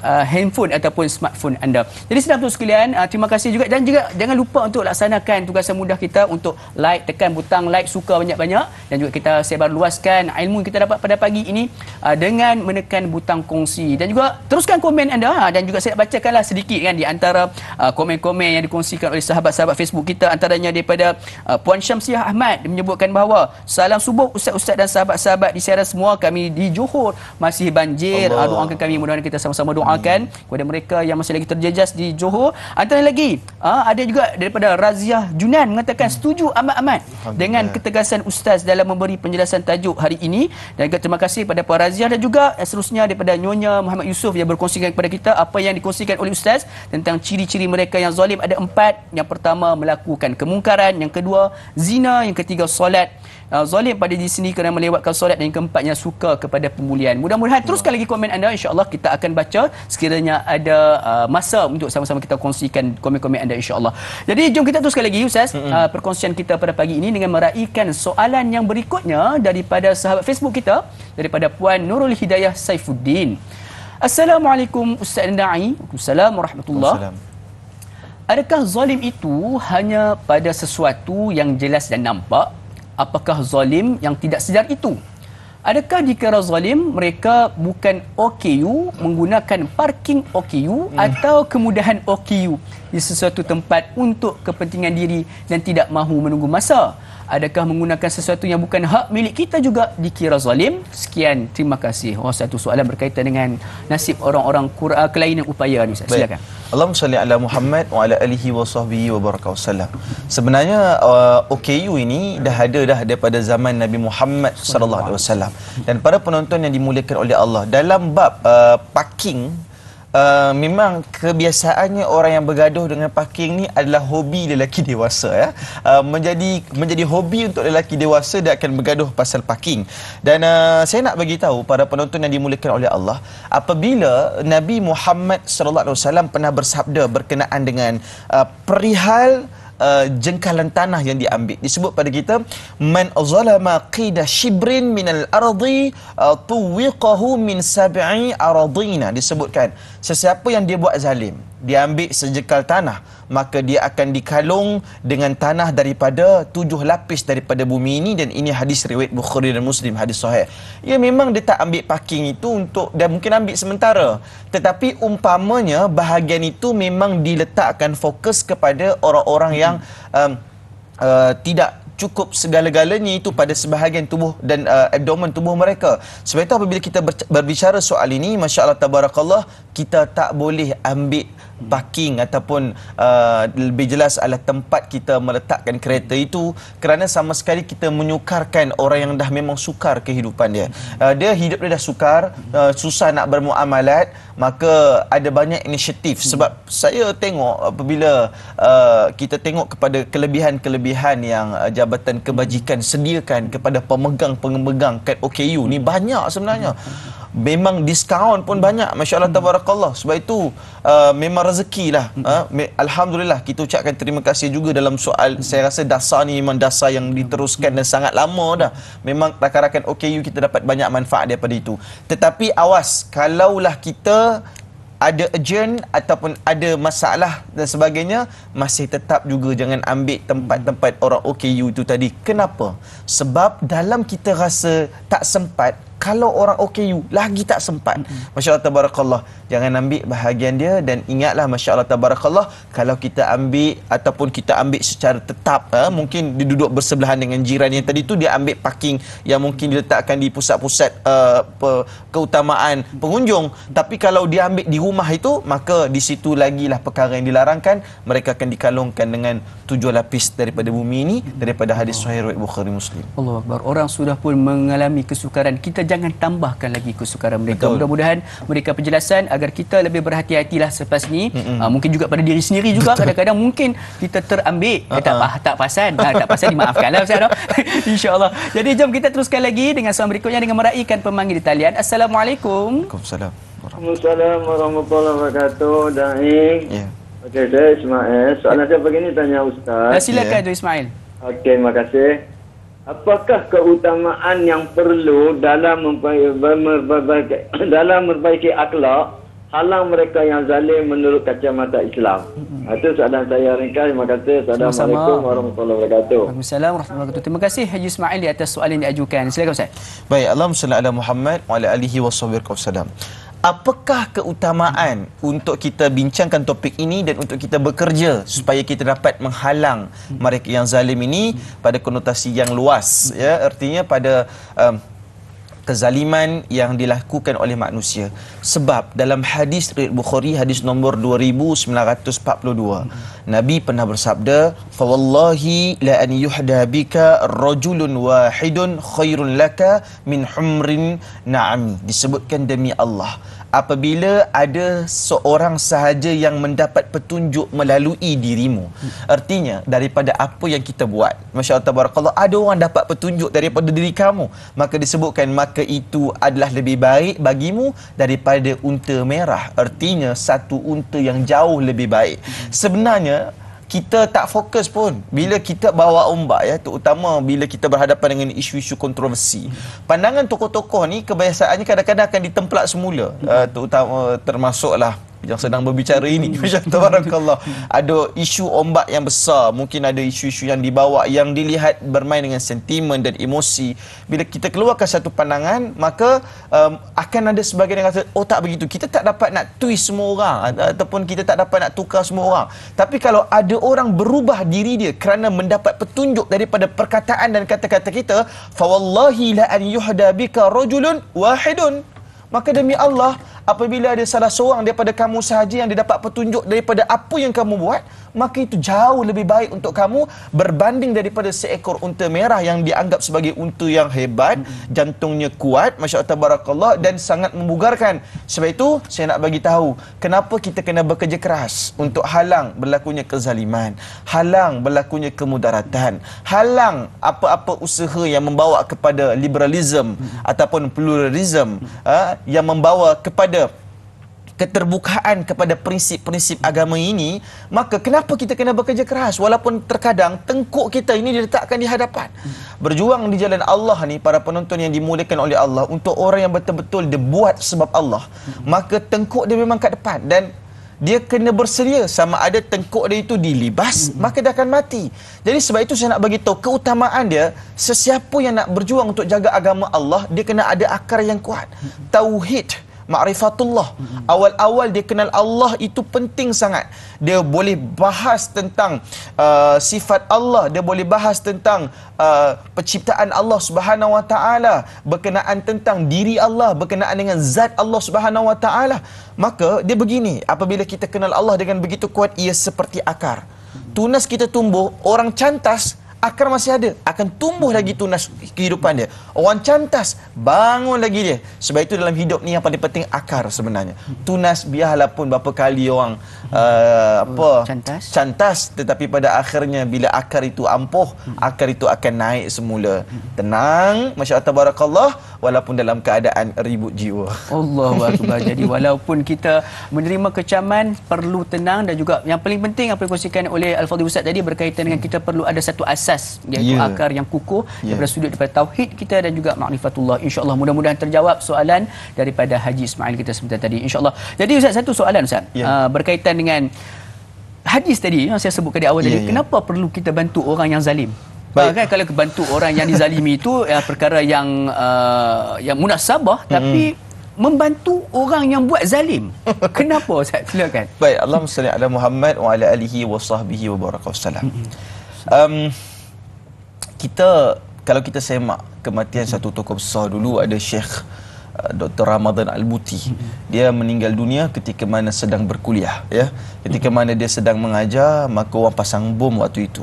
handphone ataupun smartphone anda. Jadi sedang tu sekalian, terima kasih juga, dan juga jangan lupa untuk laksanakan tugasan mudah kita untuk like, tekan butang like, suka banyak-banyak, dan juga kita sebar luaskan ilmu yang kita dapat pada pagi ini dengan menekan butang kongsi, dan juga teruskan komen anda, dan juga saya bacakanlah sedikit kan di antara komen-komen yang dikongsikan oleh sahabat-sahabat Facebook kita, antaranya daripada Puan Syamsiah Ahmad menyebutkan bahawa salam subuh ustaz-ustaz dan sahabat-sahabat di siaran semua, kami di Johor masih banjir, doakan kami, mudah-mudahan kita sama-sama doa kepada mereka yang masih lagi terjejas di Johor. Antara lagi ada juga daripada Raziah Junan mengatakan setuju amat-amat dengan ketegasan ustaz dalam memberi penjelasan tajuk hari ini, dan juga terima kasih kepada Puan Raziah, dan juga seterusnya daripada Nyonya Muhammad Yusof yang berkongsikan kepada kita apa yang dikongsikan oleh ustaz tentang ciri-ciri mereka yang zalim. Ada 4. Yang pertama, melakukan kemungkaran; yang kedua, zina; yang ketiga, solat zalim pada di sini kerana melewatkan solat; dan yang keempatnya, suka kepada pemulihan. Mudah-mudahan teruskan lagi komen anda, insya-Allah kita akan baca sekiranya ada masa untuk sama-sama kita kongsikan komen-komen anda, insya-Allah. Jadi jom kita teruskan lagi ustaz perkongsian kita pada pagi ini dengan meraihkan soalan yang berikutnya daripada sahabat Facebook kita, daripada Puan Nurul Hidayah Saifuddin. Assalamualaikum Ustaz dan Da'i. Waalaikumsalam warahmatullahi. Adakah zalim itu hanya pada sesuatu yang jelas dan nampak? Apakah zalim yang tidak sedar itu? Adakah dikira zalim mereka bukan OKU, menggunakan parking OKU atau kemudahan OKU di sesuatu tempat untuk kepentingan diri dan tidak mahu menunggu masa? Adakah menggunakan sesuatu yang bukan hak milik kita juga dikira zalim? Sekian, terima kasih. Satu soalan berkaitan dengan nasib orang-orang kelainan upaya ni. Silakan. Allahumma salli ala Muhammad wa ala alihi wa sahbihi wa barakatuh wasallam. Sebenarnya OKU ini dah ada daripada zaman Nabi Muhammad sallallahu alaihi wasallam. Dan para penonton yang dimuliakan oleh Allah, dalam bab parking, memang kebiasaannya orang yang bergaduh dengan parking ni adalah hobi lelaki dewasa ya. Menjadi hobi untuk lelaki dewasa, dia akan bergaduh pasal parking. Dan saya nak bagi tahu para penonton yang dimuliakan oleh Allah, apabila Nabi Muhammad sallallahu alaihi wasallam pernah bersabda berkenaan dengan perihal jengkalan tanah yang diambil, disebut pada kita, man zalama qida shibrin minal ardi tuwiqahu min sab'i aradina. Disebutkan sesiapa yang dia buat zalim, dia ambil sejengkal tanah, maka dia akan dikalung dengan tanah daripada 7 lapis daripada bumi ini. Dan ini hadis riwayat Bukhari dan Muslim, hadis sahih. Ya, memang dia tak ambil parking itu untuk, dia mungkin ambil sementara, tetapi umpamanya bahagian itu memang diletakkan fokus kepada orang-orang yang tidak cukup segala-galanya itu pada sebahagian tubuh dan abdomen tubuh mereka. Sebab itu apabila kita berbicara soal ini, masya-Allah tabarakallah, kita tak boleh ambil parking ataupun lebih jelas adalah tempat kita meletakkan kereta itu, kerana sama sekali kita menyukarkan orang yang dah memang sukar kehidupan dia. Dia hidup dia dah sukar, susah nak bermuamalat, maka ada banyak inisiatif. Sebab saya tengok apabila kita tengok kepada kelebihan-kelebihan yang Jabatan Kebajikan sediakan kepada pemegang kad OKU ni, banyak sebenarnya. Memang diskaun pun banyak, masya-Allah tabarakallah. Sebab itu memang rezekilah. Alhamdulillah, kita ucapkan terima kasih juga dalam soal. Saya rasa dasar ni memang dasar yang diteruskan dan sangat lama dah. Memang rakan-rakan OKU kita dapat banyak manfaat daripada itu. Tetapi awas, kalaulah kita ada urgent ataupun ada masalah dan sebagainya, masih tetap juga jangan ambil tempat-tempat orang OKU itu tadi. Kenapa? Sebab dalam kita rasa tak sempat, kalau orang OKU lagi tak sempat. Masya-Allah tabarakallah, jangan ambil bahagian dia. Dan ingatlah, masya-Allah tabarakallah, kalau kita ambil ataupun kita ambil secara tetap, mungkin dia duduk bersebelahan dengan jiran yang tadi tu, dia ambil parking yang mungkin diletakkan di pusat-pusat keutamaan pengunjung. Tapi kalau dia ambil di rumah itu, maka di situ lagilah perkara yang dilarangkan. Mereka akan dikalungkan dengan 7 lapis daripada bumi ini, daripada hadis sahih riwayat Bukhari Muslim. Allahu Akbar. Orang sudah pun mengalami kesukaran, kita jangan tambahkan lagi kesukaran mereka. Betul. Mudah-mudahan memberikan penjelasan agar kita lebih berhati-hatilah selepas ni. Mungkin juga pada diri sendiri juga kadang-kadang mungkin kita terambil tak pasan dimaafkanlah Ustaz. InsyaAllah. Jadi jom kita teruskan lagi dengan soalan berikutnya dengan meraihkan pemanggil di talian. Assalamualaikum. Waalaikumsalam. Assalamualaikum warahmatullahi wabarakatuh. Daing. Ya. Okey, saya Ismail. Soalan saya begini tanya Ustaz. Silakan tu Ismail. Okey, terima kasih. Apakah keutamaan yang perlu dalam memperbaiki akhlak halang mereka yang zalim menurut kacamata Islam? Itu soalan saya ringkas. Terima kasih. Assalamualaikum warahmatullahi wabarakatuh. Waalaikumsalam warahmatullahi wabarakatuh. Terima kasih Haji Ismail di atas soalan yang diajukan. Silakan Ustaz. Baik, Allahumma salli ala Muhammad wa ala alihi wasallam. Apakah keutamaan untuk kita bincangkan topik ini dan untuk kita bekerja supaya kita dapat menghalang mereka yang zalim ini pada konotasi yang luas, ya, artinya pada kezaliman yang dilakukan oleh manusia. Sebab dalam hadis riwayat Bukhari, hadis nombor 2942, Nabi pernah bersabda, "Fa wallahi la an yuhda bika rajulun wahidun khairun laka min humrin na'am." Disebutkan demi Allah, apabila ada seorang sahaja yang mendapat petunjuk melalui dirimu, artinya daripada apa yang kita buat, Masya Allah tabarakallah, ada orang dapat petunjuk daripada diri kamu, maka disebutkan maka itu adalah lebih baik bagimu daripada unta merah, artinya satu unta yang jauh lebih baik. Sebenarnya kita tak fokus pun bila kita bawa ombak, ya, terutama bila kita berhadapan dengan isu-isu kontroversi. Pandangan tokoh-tokoh ni kebiasaannya kadang-kadang akan ditemplak semula, terutama termasuklah yang sedang berbicara ini. Tabarakallah. Ada isu ombak yang besar, mungkin ada isu-isu yang dibawa yang dilihat bermain dengan sentimen dan emosi. Bila kita keluarkan satu pandangan, maka akan ada sebagian yang kata, oh tak begitu, kita tak dapat nak twist semua orang, ataupun kita tak dapat nak tukar semua orang. Tapi kalau ada orang berubah diri dia kerana mendapat petunjuk daripada perkataan dan kata-kata kita, fa wallahi la an yuhda bika rajulun wahidun, maka demi Allah, apabila ada salah seorang daripada kamu sahaja yang didapat petunjuk daripada apa yang kamu buat, maka itu jauh lebih baik untuk kamu berbanding daripada seekor unta merah yang dianggap sebagai unta yang hebat, jantungnya kuat, Masya Allah tabarakallah, dan sangat membugarkan. Sebab itu saya nak bagi tahu kenapa kita kena bekerja keras untuk halang berlakunya kezaliman, halang berlakunya kemudaratan, halang apa-apa usaha yang membawa kepada liberalism ataupun pluralism, yang membawa kepada keterbukaan kepada prinsip-prinsip agama ini. Maka kenapa kita kena bekerja keras walaupun terkadang tengkuk kita ini diletakkan di hadapan. Berjuang di jalan Allah ni, para penonton yang dimuliakan oleh Allah, untuk orang yang betul-betul dia buat sebab Allah, maka tengkuk dia memang kat depan dan dia kena bersedia, sama ada tengkuk dia itu dilibas, maka dia akan mati. Jadi sebab itu saya nak bagi tahu keutamaan dia. Sesiapa yang nak berjuang untuk jaga agama Allah, dia kena ada akar yang kuat. Tauhid, ma'rifatullah. Awal-awal dia kenal Allah itu penting sangat. Dia boleh bahas tentang sifat Allah, dia boleh bahas tentang penciptaan Allah Subhanahu Wa Taala, berkenaan tentang diri Allah, berkenaan dengan zat Allah Subhanahu Wa Taala. Maka dia begini, apabila kita kenal Allah dengan begitu kuat, ia seperti akar. Tunas kita tumbuh, orang cantas akar masih ada, akan tumbuh lagi tunas kehidupan dia. Orang cantas, bangun lagi dia. Sebab itu dalam hidup ni yang paling penting akar sebenarnya. Tunas biarlah pun berapa kali orang cantas, tetapi pada akhirnya bila akar itu ampuh, akar itu akan naik semula. Tenang, Masya Allah tabarakallah, walaupun dalam keadaan ribut jiwa. Allahu akbar. Jadi walaupun kita menerima kecaman, perlu tenang, dan juga yang paling penting apa yang dikongsikan oleh Al-Fadhil Ustaz tadi berkaitan dengan kita perlu ada satu asas, iaitu akar yang kukuh daripada sudut daripada tauhid kita dan juga ma'rifatullah. InsyaAllah mudah-mudahan terjawab soalan daripada Haji Ismail kita sebentar tadi, insyaAllah. Jadi Ustaz, satu soalan Ustaz, berkaitan dengan hadis tadi yang saya sebutkan di awal tadi, kenapa perlu kita bantu orang yang zalim? Kan kalau bantu orang yang dizalimi itu perkara yang munasabah, tapi membantu orang yang buat zalim, kenapa Ustaz? Silakan. Baik, Allahumma salli ala Muhammad wa ala alihi wa sahbihi wa baraka wasallam. Kalau kita semak kematian satu tokoh besar dulu, ada Syekh Dr. Ramadan Al-Buti. Dia meninggal dunia ketika mana sedang berkuliah, ya. Ketika mana dia sedang mengajar, maka orang pasang bom waktu itu.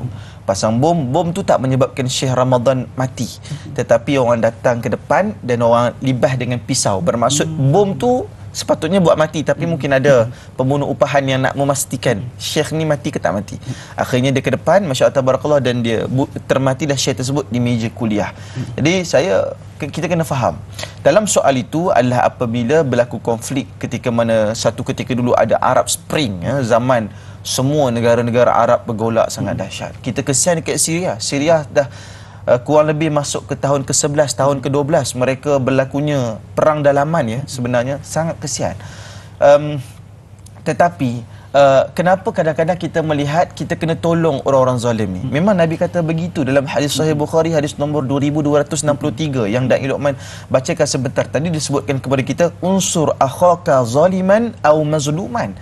pasang bom tu tak menyebabkan Syekh Ramadan mati, tetapi orang datang ke depan dan orang libas dengan pisau, bermaksud bom tu sepatutnya buat mati, tapi mungkin ada pembunuh upahan yang nak memastikan Syekh ni mati ke tak mati. Akhirnya dia ke depan, Masya Allah Tabarakallah, dan dia termatilah Syekh tersebut di meja kuliah. Jadi kita kena faham dalam soal itu adalah apabila berlaku konflik ketika mana satu ketika dulu ada Arab Spring, zaman semua negara-negara Arab bergolak sangat dahsyat. Kita kesian dekat Syria dah kurang lebih masuk ke tahun ke-11, tahun ke-12 mereka berlakunya perang dalaman sebenarnya sangat kesian. Tetapi kenapa kadang-kadang kita melihat kita kena tolong orang-orang zalim ni? Memang Nabi kata begitu dalam hadis Sahih Bukhari, hadis nombor 2263 yang Da'i Luqman bacakan sebentar tadi, disebutkan kepada kita unsur akhaka zaliman au mazluman.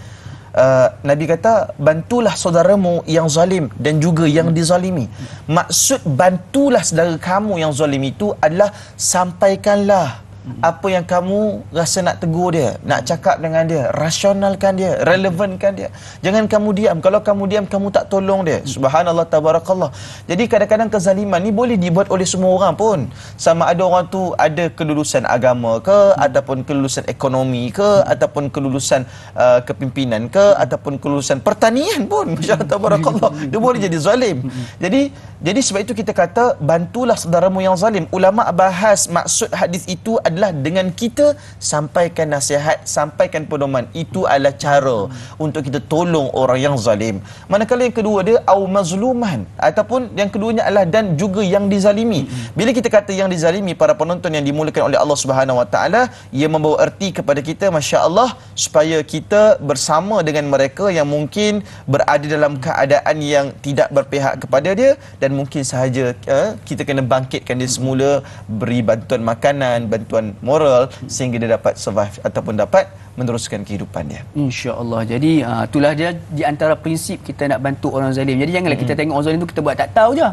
Nabi kata bantulah saudaramu yang zalim dan juga yang dizalimi. Maksud bantulah saudara kamu yang zalim itu adalah sampaikanlah apa yang kamu rasa nak tegur dia, nak cakap dengan dia, rasionalkan dia, relevankan dia. Jangan kamu diam. Kalau kamu diam, kamu tak tolong dia. Subhanallah, tabarakallah. Jadi kadang-kadang kezaliman ni boleh dibuat oleh semua orang pun. Sama ada orang tu ada kelulusan agama ke, ataupun kelulusan ekonomi ke, ataupun kelulusan kepimpinan ke, ataupun kelulusan pertanian pun. Masya Allah, tabarakallah. Dia boleh jadi zalim. Jadi sebab itu kita kata bantulah saudaramu yang zalim. Ulama bahas maksud hadis itu adalah dengan kita sampaikan nasihat, sampaikan pedoman. Itu adalah cara untuk kita tolong orang yang zalim. Manakala yang kedua dia au mazluman, ataupun yang keduanya adalah dan juga yang dizalimi. Bila kita kata yang dizalimi, para penonton yang dimuliakan oleh Allah Subhanahu Wa Taala, ia membawa erti kepada kita, masya-Allah, supaya kita bersama dengan mereka yang mungkin berada dalam keadaan yang tidak berpihak kepada dia, dan mungkin sahaja kita kena bangkitkan dia semula, beri bantuan makanan, bantuan moral, sehingga dia dapat survive ataupun dapat meneruskan kehidupan dia. InsyaAllah. Jadi itulah dia di antara prinsip kita nak bantu orang zalim. Jadi janganlah kita tengok orang zalim tu kita buat tak tahu je.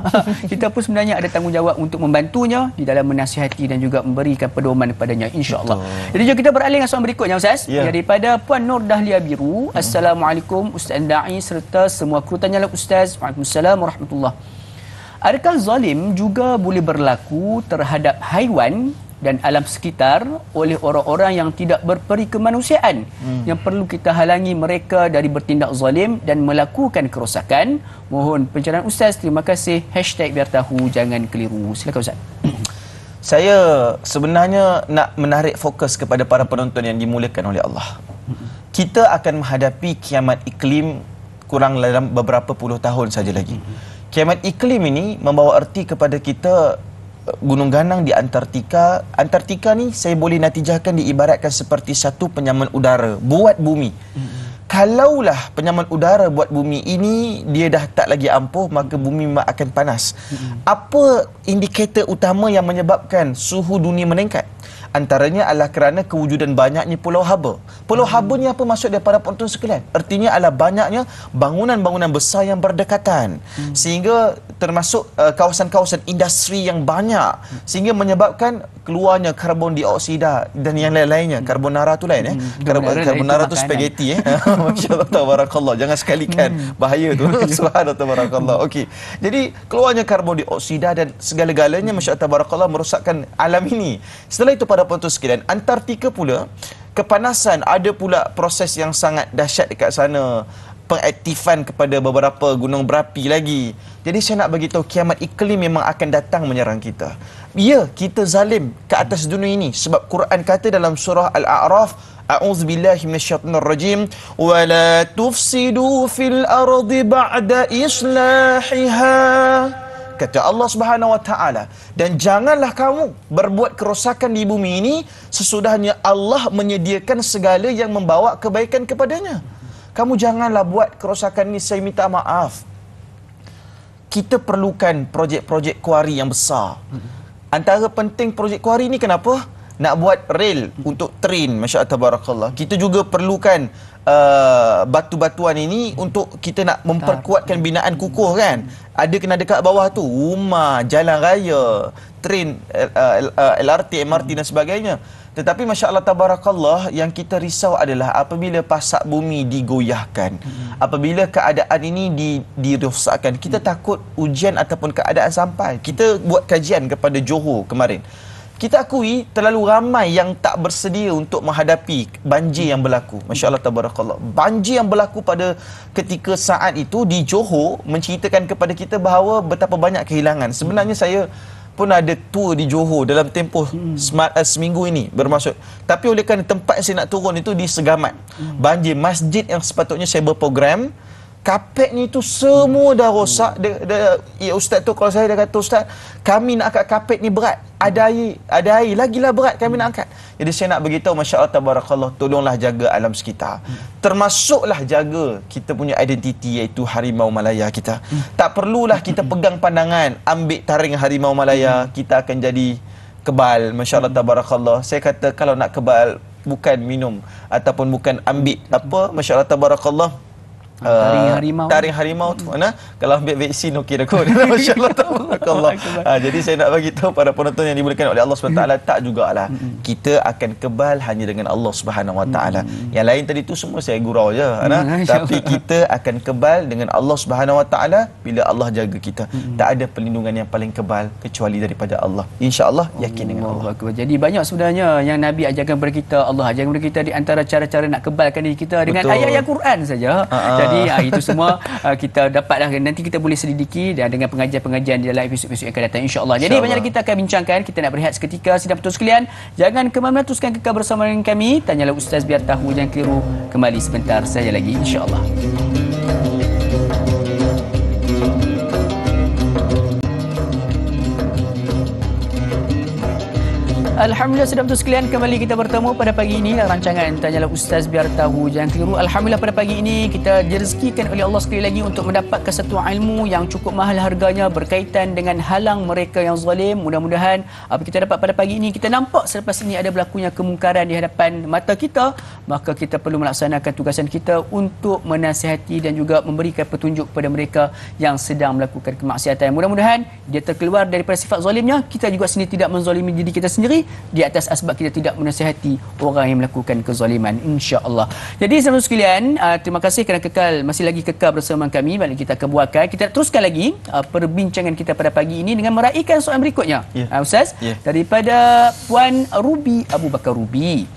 Kita pun sebenarnya ada tanggungjawab untuk membantunya di dalam menasihati dan juga memberikan pedoman kepadanya, insya-Allah. Jadi jom kita beralih dengan soalan berikutnya, Ustaz. Daripada Puan Nur Dahlia Biru. Assalamualaikum Ustaz Da'i serta semua kru tanya Ustaz. Waalaikumsalam warahmatullahi. Adakah zalim juga boleh berlaku terhadap haiwan dan alam sekitar oleh orang-orang yang tidak berperi kemanusiaan, yang perlu kita halangi mereka dari bertindak zalim dan melakukan kerosakan? Mohon pencerahan Ustaz. Terima kasih. #biar tahu jangan keliru. Silakan Ustaz. Saya sebenarnya nak menarik fokus kepada para penonton yang dimuliakan oleh Allah. Kita akan menghadapi kiamat iklim kurang dalam beberapa puluh tahun saja lagi. Kiamat iklim ini membawa erti kepada kita gunung ganang di Antartika. Antartika ni saya boleh natijahkan diibaratkan seperti satu penyaman udara buat bumi. Kalaulah penyaman udara buat bumi ini dia dah tak lagi ampuh, maka bumi memang akan panas. Apa indikator utama yang menyebabkan suhu dunia meningkat? Antaranya adalah kerana kewujudan banyaknya pulau haba. Pulau haba ni apa maksud dia para penonton sekalian? Artinya adalah banyaknya bangunan-bangunan besar yang berdekatan, sehingga termasuk kawasan-kawasan industri yang banyak, sehingga menyebabkan keluarnya karbon dioksida dan yang lain-lainnya. Karbonara tu lain karbonara tu spaghetti Masya-Allah tabarakallah. Jangan sekalikan, bahaya tu. Subhanallah tabarakallah. Okey. Jadi keluarnya karbon dioksida dan segala-galanya, Masya-Allah tabarakallah, merosakkan alam ini. Setelah itu pada penonton sekalian, Antartika pula kepanasan, ada pula proses yang sangat dahsyat dekat sana, pengaktifan kepada beberapa gunung berapi lagi. Jadi saya nak bagi tahu kiamat iklim memang akan datang menyerang kita. Ya, kita zalim ke atas dunia ini sebab Quran kata dalam surah Al-A'raf, a'udzubillahi minasyaitonirrajim, wa la tufsidu fil ardi ba'da islahiha. Kata Allah Subhanahu Wa Taala, dan janganlah kamu berbuat kerosakan di bumi ini sesudahnya Allah menyediakan segala yang membawa kebaikan kepadanya. Kamu janganlah buat kerosakan ini, saya minta maaf. Kita perlukan projek-projek kuari yang besar. Antara penting projek kuari ini kenapa? Nak buat rel untuk train, Masya-Allah tabarakallah. Kita juga perlukan batu-batuan ini untuk kita nak memperkuatkan binaan kukuh kan. Ada kena dekat bawah tu, rumah, jalan raya, train LRT, MRT dan sebagainya. Tetapi Masya Allah Tabarakallah, yang kita risau adalah apabila pasak bumi digoyahkan, apabila keadaan ini dirosakkan, kita takut ujian ataupun keadaan sampai. Kita buat kajian kepada Johor kemarin. Kita akui terlalu ramai yang tak bersedia untuk menghadapi banjir yang berlaku. Masya Allah Tabarakallah. Banjir yang berlaku pada ketika saat itu di Johor menceritakan kepada kita bahawa betapa banyak kehilangan. Sebenarnya saya pun ada tour di Johor dalam tempoh seminggu ini bermaksud. Tapi oleh kerana tempat yang saya nak turun itu di Segamat. Banjir masjid yang sepatutnya saya berprogram, kapetnya itu semua dah rosak. Ya Ustaz tu, kalau saya dah kata, Ustaz, kami nak angkat kapet ni berat. Ada air, lagilah berat kami nak angkat. Jadi saya nak beritahu, Masya Allah Tabarakallah, tolonglah jaga alam sekitar. Termasuklah jaga kita punya identiti, iaitu harimau Malaya kita. Tak perlulah kita pegang pandangan, ambil taring harimau Malaya, kita akan jadi kebal. Masya Allah Tabarakallah. Saya kata kalau nak kebal, bukan minum ataupun bukan ambil apa, Masya Allah Tabarakallah, taring harimau tu mana, kalau ambil vaksin okey dah kot. Masya-Allah tabarakallah. Jadi saya nak bagi tahu para penonton yang dimuliakan oleh Allah Subhanahu Wa Taala, tak jugalah kita akan kebal hanya dengan Allah Subhanahu Wa Taala. Yang lain tadi tu semua saya gurau je, tapi kita akan kebal dengan Allah Subhanahu Wa Taala bila Allah jaga kita. Tak ada perlindungan yang paling kebal kecuali daripada Allah. Insya-Allah yakin dengan Allah. Jadi banyak sebenarnya yang Nabi ajarkan kepada kita, Allah ajarkan kepada kita, di antara cara-cara nak kebalkan diri kita dengan ayat-ayat Quran saja. Jadi itu semua kita dapatlah, nanti kita boleh selidiki dan dengan pengajian-pengajian di dalam episod-episod yang akan datang, insya-Allah. Jadi banyak lagi kita akan bincangkan. Kita nak berehat seketika. Sidang penonton sekalian, jangan ke mana-mana, teruskan kekal bersama dengan kami. Tanyalah Ustaz biar tahu, jangan keliru. Kembali sebentar saja lagi, insya-Allah. Alhamdulillah, sedang tu sekalian, kembali kita bertemu pada pagi ini dalam rancangan Tanyalah Ustaz biar tahu, jangan keliru. Alhamdulillah, pada pagi ini kita direzekikan oleh Allah sekali lagi untuk mendapatkan satu ilmu yang cukup mahal harganya berkaitan dengan halang mereka yang zalim. Mudah-mudahan apa kita dapat pada pagi ini, kita nampak selepas ini ada berlakunya kemungkaran di hadapan mata kita, maka kita perlu melaksanakan tugasan kita untuk menasihati dan juga memberikan petunjuk kepada mereka yang sedang melakukan kemaksiatan. Mudah-mudahan dia terkeluar daripada sifat zalimnya. Kita juga sendiri tidak menzalimi diri kita sendiri di atas asbab kita tidak menasihati orang yang melakukan kezaliman, insya-Allah. Jadi saudara sekalian, terima kasih kerana masih lagi kekal bersama kami. Balik kita akan buatkan, kita teruskan lagi perbincangan kita pada pagi ini dengan meraihkan soalan berikutnya, Ustaz, daripada Puan Ruby Abu Bakar Ruby.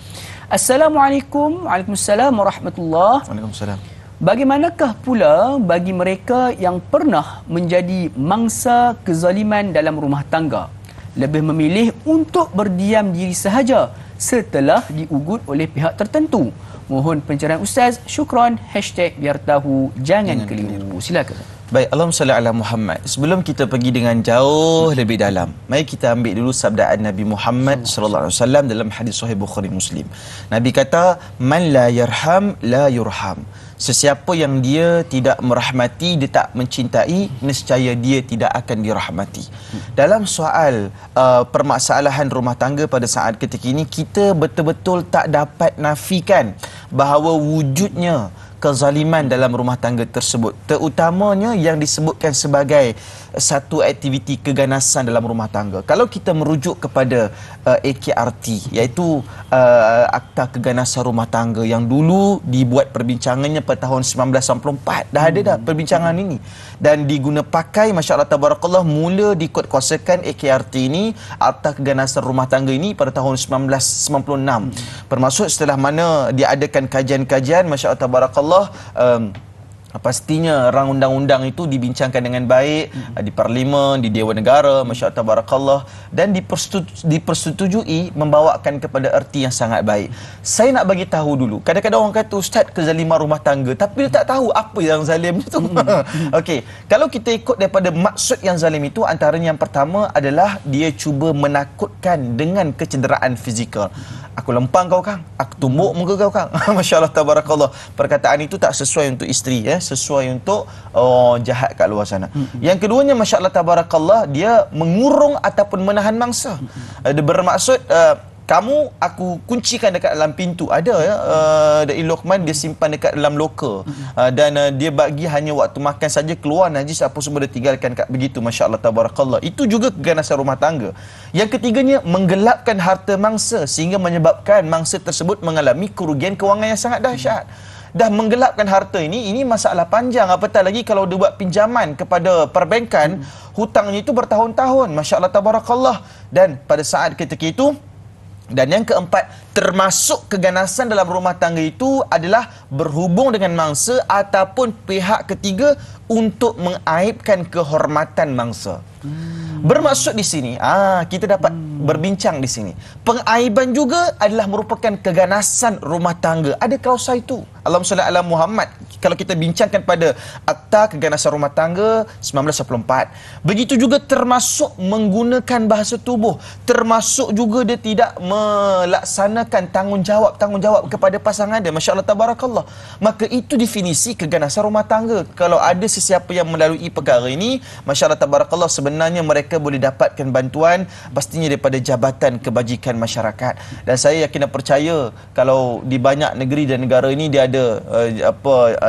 Assalamualaikum. Waalaikumsalam warahmatullahi. Waalaikumsalam. Bagaimanakah pula bagi mereka yang pernah menjadi mangsa kezaliman dalam rumah tangga, lebih memilih untuk berdiam diri sahaja setelah diugut oleh pihak tertentu? Mohon pencerahan Ustaz. Syukran. #biar tahu, jangan keliru. Silakan. Baik, Allahumma salli ala Muhammad. Sebelum kita pergi dengan jauh lebih dalam, mari kita ambil dulu sabdaan Nabi Muhammad sallallahu alaihi wasallam dalam hadis sahih Bukhari Muslim. Nabi kata, "Man la yarham la yurham." Sesiapa yang dia tidak merahmati, dia tak mencintai, nescaya dia tidak akan dirahmati. Dalam soal permasalahan rumah tangga pada saat ketika ini, kita betul-betul tak dapat nafikan bahawa wujudnya kezaliman dalam rumah tangga tersebut, terutamanya yang disebutkan sebagai satu aktiviti keganasan dalam rumah tangga. Kalau kita merujuk kepada AKRT, iaitu Akta Keganasan Rumah Tangga yang dulu dibuat perbincangannya pada tahun 1994, dah ada dah perbincangan ini dan diguna pakai, Masya Allah Tabarakallah, mula dikuatkuasakan AKRT ini, Akta Keganasan Rumah Tangga ini pada tahun 1996. Bermaksud setelah mana diadakan kajian-kajian, Masya Allah Tabarakallah, pastinya rang undang-undang itu dibincangkan dengan baik di Parlimen, di Dewan Negara, Masya Allah Tabarakallah, dan dipersetujui membawakan kepada erti yang sangat baik. Saya nak bagi tahu dulu, kadang-kadang orang kata, Ustaz, kezaliman rumah tangga, tapi dia tak tahu apa yang zalim itu. Okey, kalau kita ikut daripada maksud yang zalim itu, antaranya yang pertama adalah dia cuba menakutkan dengan kecederaan fizikal. Aku lempang kau kang, aku tumbuk muka kau kang. Masya Allah Tabarakallah. Perkataan itu tak sesuai untuk isteri, sesuai untuk jahat kat luar sana. Yang keduanya, Masya Allah Tabarakallah, dia mengurung ataupun menahan mangsa. Dia bermaksud kamu aku kuncikan dekat dalam pintu. Ada ya, Da'i Luqman dia simpan dekat dalam loker, dan dia bagi hanya waktu makan saja, keluar najis apa semua dia tinggalkan kat begitu. Masya Allah tabarakallah. Itu juga keganasan rumah tangga. Yang ketiganya, menggelapkan harta mangsa sehingga menyebabkan mangsa tersebut mengalami kerugian kewangan yang sangat dahsyat. Dah menggelapkan harta ini masalah panjang, apatah lagi kalau dia buat pinjaman kepada perbankan, hutangnya itu bertahun-tahun. Masya Allah tabarakallah. Dan pada saat ketika itu, dan yang keempat, termasuk keganasan dalam rumah tangga itu adalah berhubung dengan mangsa ataupun pihak ketiga untuk mengaibkan kehormatan mangsa. Bermaksud di sini, kita dapat berbincang di sini. Pengaiban juga adalah merupakan keganasan rumah tangga. Ada klausa itu. Allahumma salli ala Muhammad. Kalau kita bincangkan pada Akta Keganasan Rumah Tangga 1984. Begitu juga termasuk menggunakan bahasa tubuh. Termasuk juga dia tidak melaksanakan tanggungjawab kepada pasangan dia. Masya Allah tabarakallah. Maka itu definisi keganasan rumah tangga. Kalau ada sesiapa yang melalui perkara ini, Masya Allah tabarakallah, sebenarnya mereka boleh dapatkan bantuan pastinya daripada Jabatan Kebajikan Masyarakat. Dan saya yakin dan percaya kalau di banyak negeri dan negara ini dia ada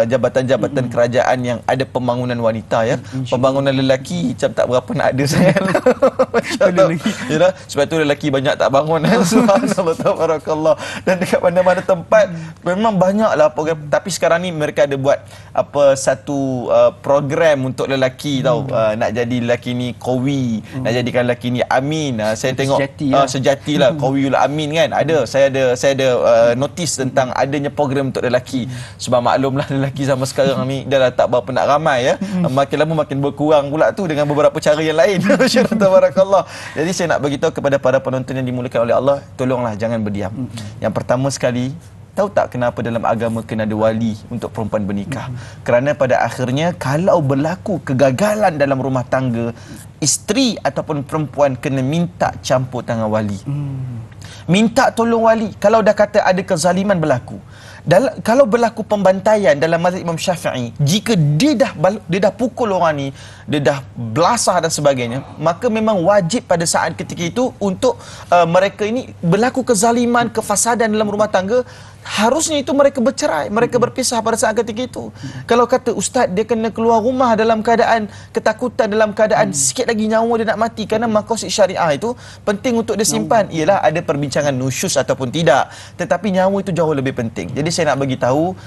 jabatan-jabatan kerajaan yang ada pembangunan wanita ya. Pembangunan lelaki macam tak berapa nak ada saya. Sebab tu lelaki banyak tak bangun. Subhanallah tabarakallah. Dan dekat mana-mana tempat memang banyaklah program, tapi sekarang ni mereka ada buat satu program untuk lelaki tahu. Nak jadi lelaki ni qawi, nak jadikan lelaki ni amin. Saya tengok sejatilah qawiul amin kan. Saya ada notis tentang adanya program untuk lelaki. Sebab maklumlah lelaki zaman sekarang ni dah tak berapa nak ramai ya. Makin lama makin berkurang pula tu dengan beberapa cara yang lain. Tabarakallah. Jadi saya nak beritahu kepada para penonton yang dimuliakan oleh Allah, tolonglah jangan berdiam. Yang pertama sekali, tahu tak kenapa dalam agama kena ada wali untuk perempuan bernikah? Kerana pada akhirnya kalau berlaku kegagalan dalam rumah tangga, isteri ataupun perempuan kena minta campur tangan wali. Minta tolong wali. Kalau dah kata ada kezaliman berlaku, kalau berlaku pembantaian dalam mazhab Imam Syafi'i, jika dia dah pukul orang ni, dia dah belasah dan sebagainya, maka memang wajib pada saat ketika itu untuk mereka ini berlaku kezaliman, kefasadan dalam rumah tangga, harusnya itu mereka bercerai, mereka berpisah pada saat ketika itu. Kalau kata ustaz dia kena keluar rumah dalam keadaan ketakutan, dalam keadaan sikit lagi nyawa dia nak mati, kerana maqasid syariah itu penting untuk dia simpan. Ialah ada perbincangan nusyus ataupun tidak, tetapi nyawa itu jauh lebih penting. Jadi saya nak bagi tahu,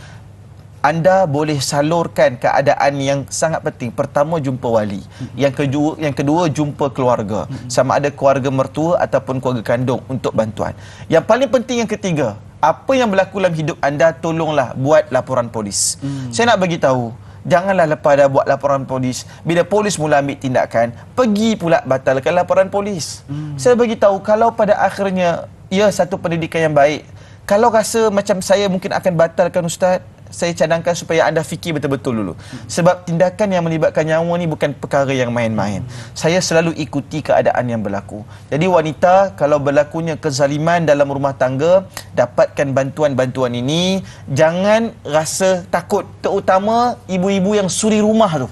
anda boleh salurkan keadaan yang sangat penting. Pertama, jumpa wali. Yang kedua jumpa keluarga. Sama ada keluarga mertua ataupun keluarga kandung untuk bantuan. Yang paling penting yang ketiga, apa yang berlaku dalam hidup anda, tolonglah buat laporan polis. Saya nak bagi tahu, janganlah lepas dah buat laporan polis, bila polis mula ambil tindakan, pergi pula batalkan laporan polis. Saya bagi tahu, kalau pada akhirnya ia satu pendidikan yang baik, kalau rasa macam saya mungkin akan batalkan ustaz, saya cadangkan supaya anda fikir betul-betul dulu. Sebab tindakan yang melibatkan nyawa ni bukan perkara yang main-main. Saya selalu ikuti keadaan yang berlaku. Jadi wanita, kalau berlakunya kezaliman dalam rumah tangga, dapatkan bantuan-bantuan ini. Jangan rasa takut, terutama ibu-ibu yang suri rumah tu.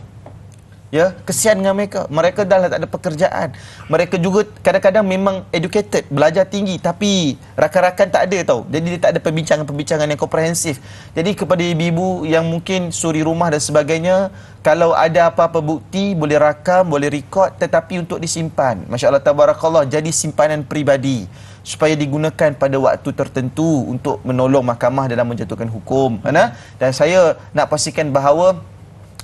Ya, kesian dengan mereka. Mereka dah tak ada pekerjaan. Mereka juga kadang-kadang memang educated, belajar tinggi, tapi rakan-rakan tak ada tahu. Jadi dia tak ada perbincangan-perbincangan yang komprehensif. Jadi kepada ibu-ibu yang mungkin suri rumah dan sebagainya, kalau ada apa-apa bukti, boleh rakam, boleh rekod, tetapi untuk disimpan. Masya Allah tabarakallah, jadi simpanan peribadi, supaya digunakan pada waktu tertentu untuk menolong mahkamah dalam menjatuhkan hukum. Dan saya nak pastikan bahawa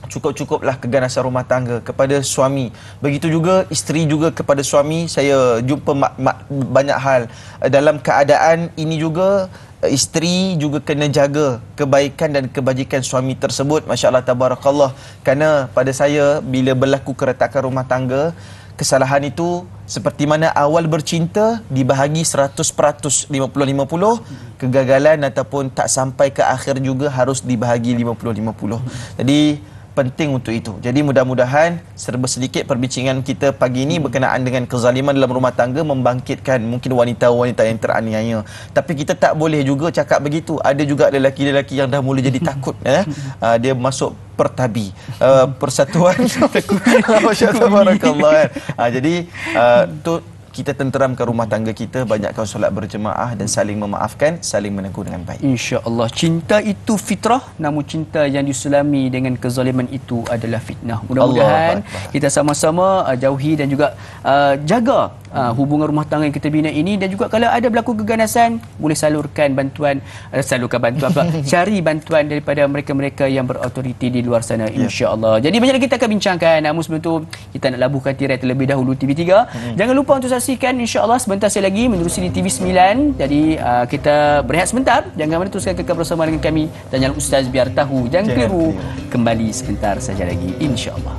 cukup-cukuplah keganasan rumah tangga kepada suami. Begitu juga isteri juga kepada suami. Saya jumpa banyak hal dalam keadaan ini juga. Isteri juga kena jaga kebaikan dan kebajikan suami tersebut. Masya Allah tabarakallah. Kerana pada saya, bila berlaku keretakan rumah tangga, kesalahan itu seperti mana awal bercinta dibahagi 100%, 50-50, kegagalan ataupun tak sampai ke akhir juga harus dibahagi 50-50. Jadi penting untuk itu. Jadi mudah-mudahan serba sedikit perbincangan kita pagi ini berkenaan dengan kezaliman dalam rumah tangga membangkitkan mungkin wanita-wanita yang teraniaya. Tapi kita tak boleh juga cakap begitu. Ada juga lelaki-lelaki yang dah mula jadi takut. Dia masuk pertabi, persatuan. Masya Allah. Jadi kita tenteramkan rumah tangga kita, banyakkan solat berjemaah dan saling memaafkan, saling menegur dengan baik. InsyaAllah. Cinta itu fitrah, namun cinta yang disulami dengan kezaliman itu adalah fitnah. Mudah-mudahan kita sama-sama jauhi dan juga jaga hubungan rumah tangga yang kita bina ini, dan juga kalau ada berlaku keganasan, boleh salurkan bantuan cari bantuan daripada mereka-mereka yang berautoriti di luar sana, insya-Allah. Jadi banyak kita akan bincangkan, namun sebelum itu kita nak labuhkan tirai terlebih dahulu TV3. Jangan lupa untuk saksikan, insya-Allah sebentar saya lagi menerusi di TV9. Jadi kita berehat sebentar, jangan mana teruskan kekal bersama dengan kami Tanya Ustaz Biar Tahu. Jangan keliru, kembali sebentar saja lagi, insya-Allah.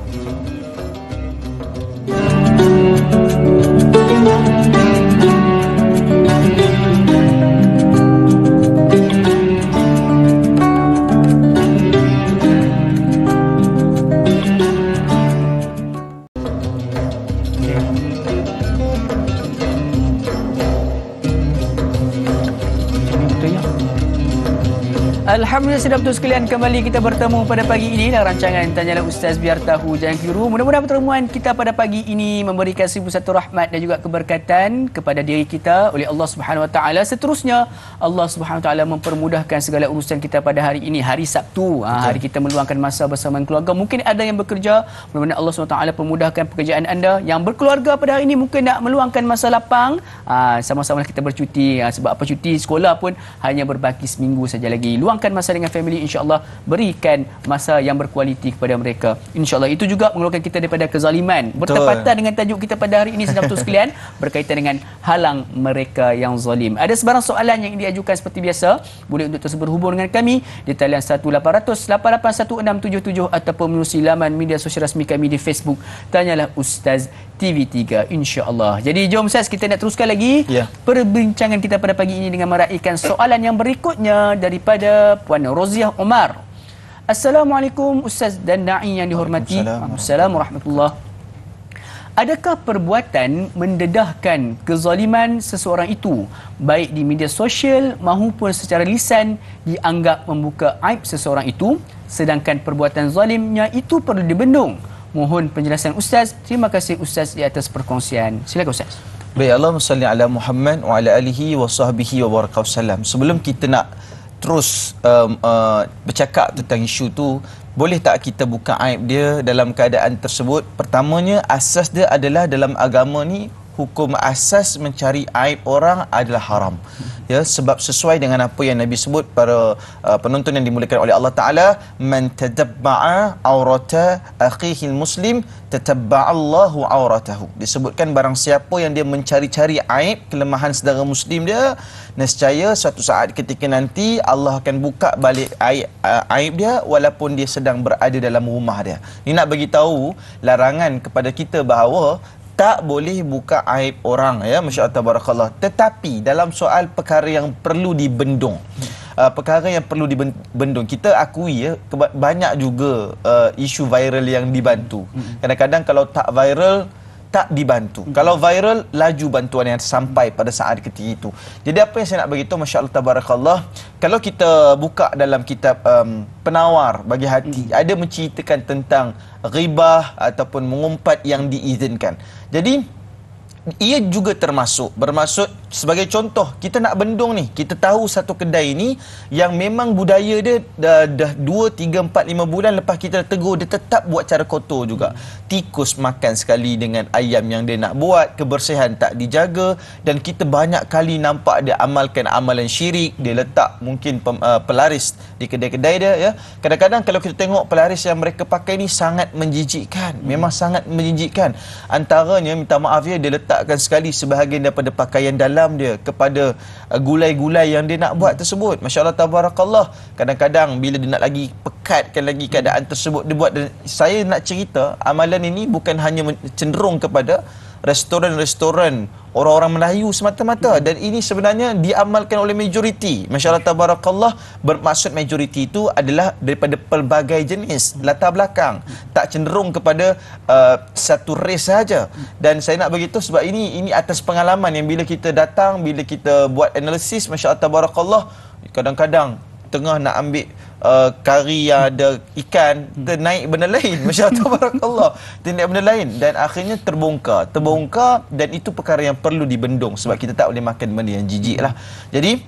Alhamdulillah, sedap betul sekalian, kembali kita bertemu pada pagi ini dalam rancangan Tanyalah Ustaz Biar Tahu, Jangan Keliru. Mudah-mudahan pertemuan kita pada pagi ini memberikan 1001 rahmat dan juga keberkatan kepada diri kita oleh Allah Subhanahu Wa Taala. Seterusnya Allah Subhanahu Wa Taala mempermudahkan segala urusan kita pada hari ini, hari Sabtu, hari kita meluangkan masa bersama keluarga. Mungkin ada yang bekerja, mudah-mudahan Allah Subhanahu Wa Taala pemudahkan pekerjaan anda. Yang berkeluarga pada hari ini mungkin nak meluangkan masa lapang, sama-sama kita bercuti, sebab apa, cuti sekolah pun hanya berbaki seminggu saja lagi. Luangkan masa dengan family, insya-Allah, berikan masa yang berkualiti kepada mereka. Insya-Allah itu juga mengeluarkan kita daripada kezaliman. Bertepatan dengan tajuk kita pada hari ini, sedang betul sekalian, berkaitan dengan halang mereka yang zalim. Ada sebarang soalan yang diajukan seperti biasa, boleh untuk terus berhubung dengan kami di talian 1-800-881-677 ataupun menerusi laman media sosial rasmi kami di Facebook Tanyalah Ustaz TV3, insya-Allah. Jadi jom Ustaz, kita nak teruskan lagi perbincangan kita pada pagi ini dengan meraihkan soalan yang berikutnya daripada Puan Roziah Omar. Assalamualaikum Ustaz dan Da'i yang dihormati. Assalamualaikum warahmatullahi. Adakah perbuatan mendedahkan kezaliman seseorang itu, baik di media sosial maupun secara lisan, dianggap membuka aib seseorang itu, sedangkan perbuatan zalimnya itu perlu dibendung? Mohon penjelasan Ustaz. Terima kasih Ustaz di atas perkongsian. Silakan Ustaz. Baik, Allahumma salli ala Muhammad wa ala alihi wa sahbihi wa baraka wasallam. Sebelum kita nak terus bercakap tentang isu tu, boleh tak kita buka aib dia dalam keadaan tersebut? Pertamanya, asas dia adalah dalam agama ni, hukum asas mencari aib orang adalah haram. Ya, sebab sesuai dengan apa yang Nabi sebut, para penonton yang dimuliakan oleh Allah Taala, man tadabba'a aurata akhihi muslim tatabba'allahu auratahu. Disebutkan barang siapa yang dia mencari-cari aib, kelemahan saudara muslim dia, nescaya suatu saat ketika nanti Allah akan buka balik aib dia walaupun dia sedang berada dalam rumah dia. Ini nak bagi tahu larangan kepada kita bahawa tak boleh buka aib orang, ya, masya-Allah tabarakallah. Tetapi dalam soal perkara yang perlu dibendung, perkara yang perlu dibendung, kita akui, ya, banyak juga isu viral yang dibantu. Kadang-kadang kalau tak viral, tak dibantu. Kalau viral, laju bantuan yang sampai pada saat ketika itu. Jadi apa yang saya nak beritahu, masya-Allah tabarakallah, kalau kita buka dalam kitab Penawar Bagi Hati, ada menceritakan tentang ghibah ataupun mengumpat yang diizinkan. Jadi ia juga bermaksud sebagai contoh, kita nak bendung ni, kita tahu satu kedai ni yang memang budaya dia dah 2, 3, 4, 5 bulan lepas kita tegur, dia tetap buat cara kotor juga. Tikus makan sekali dengan ayam yang dia nak buat, kebersihan tak dijaga, dan kita banyak kali nampak dia amalkan amalan syirik, dia letak mungkin pelaris di kedai-kedai dia, ya. Kadang-kadang kalau kita tengok pelaris yang mereka pakai ni sangat menjijikkan, memang sangat menjijikkan. Antaranya, minta maaf ya, dia letakkan sekali sebahagian daripada pakaian dalam dia kepada gulai-gulai yang dia nak buat tersebut. Masya-Allah tabarakallah. Kadang-kadang bila dia nak lagi pekatkan lagi keadaan tersebut, dia buat. Dan saya nak cerita, amalan ini bukan hanya cenderung kepada restoran-restoran orang-orang Melayu semata-mata, dan ini sebenarnya diamalkan oleh majoriti. Masya-Allah tabarakallah. Bermaksud majoriti itu adalah daripada pelbagai jenis latar belakang, tak cenderung kepada satu race saja. Dan saya nak beritahu sebab ini atas pengalaman yang bila kita datang, bila kita buat analisis, masya-Allah tabarakallah, kadang-kadang tengah nak ambil kari yang ada ikan, ternaik benda lain. Masya Allah, tabarakallah, ternaik benda lain, dan akhirnya terbongkar, dan itu perkara yang perlu dibendung sebab kita tak boleh makan benda yang jijik lah. Jadi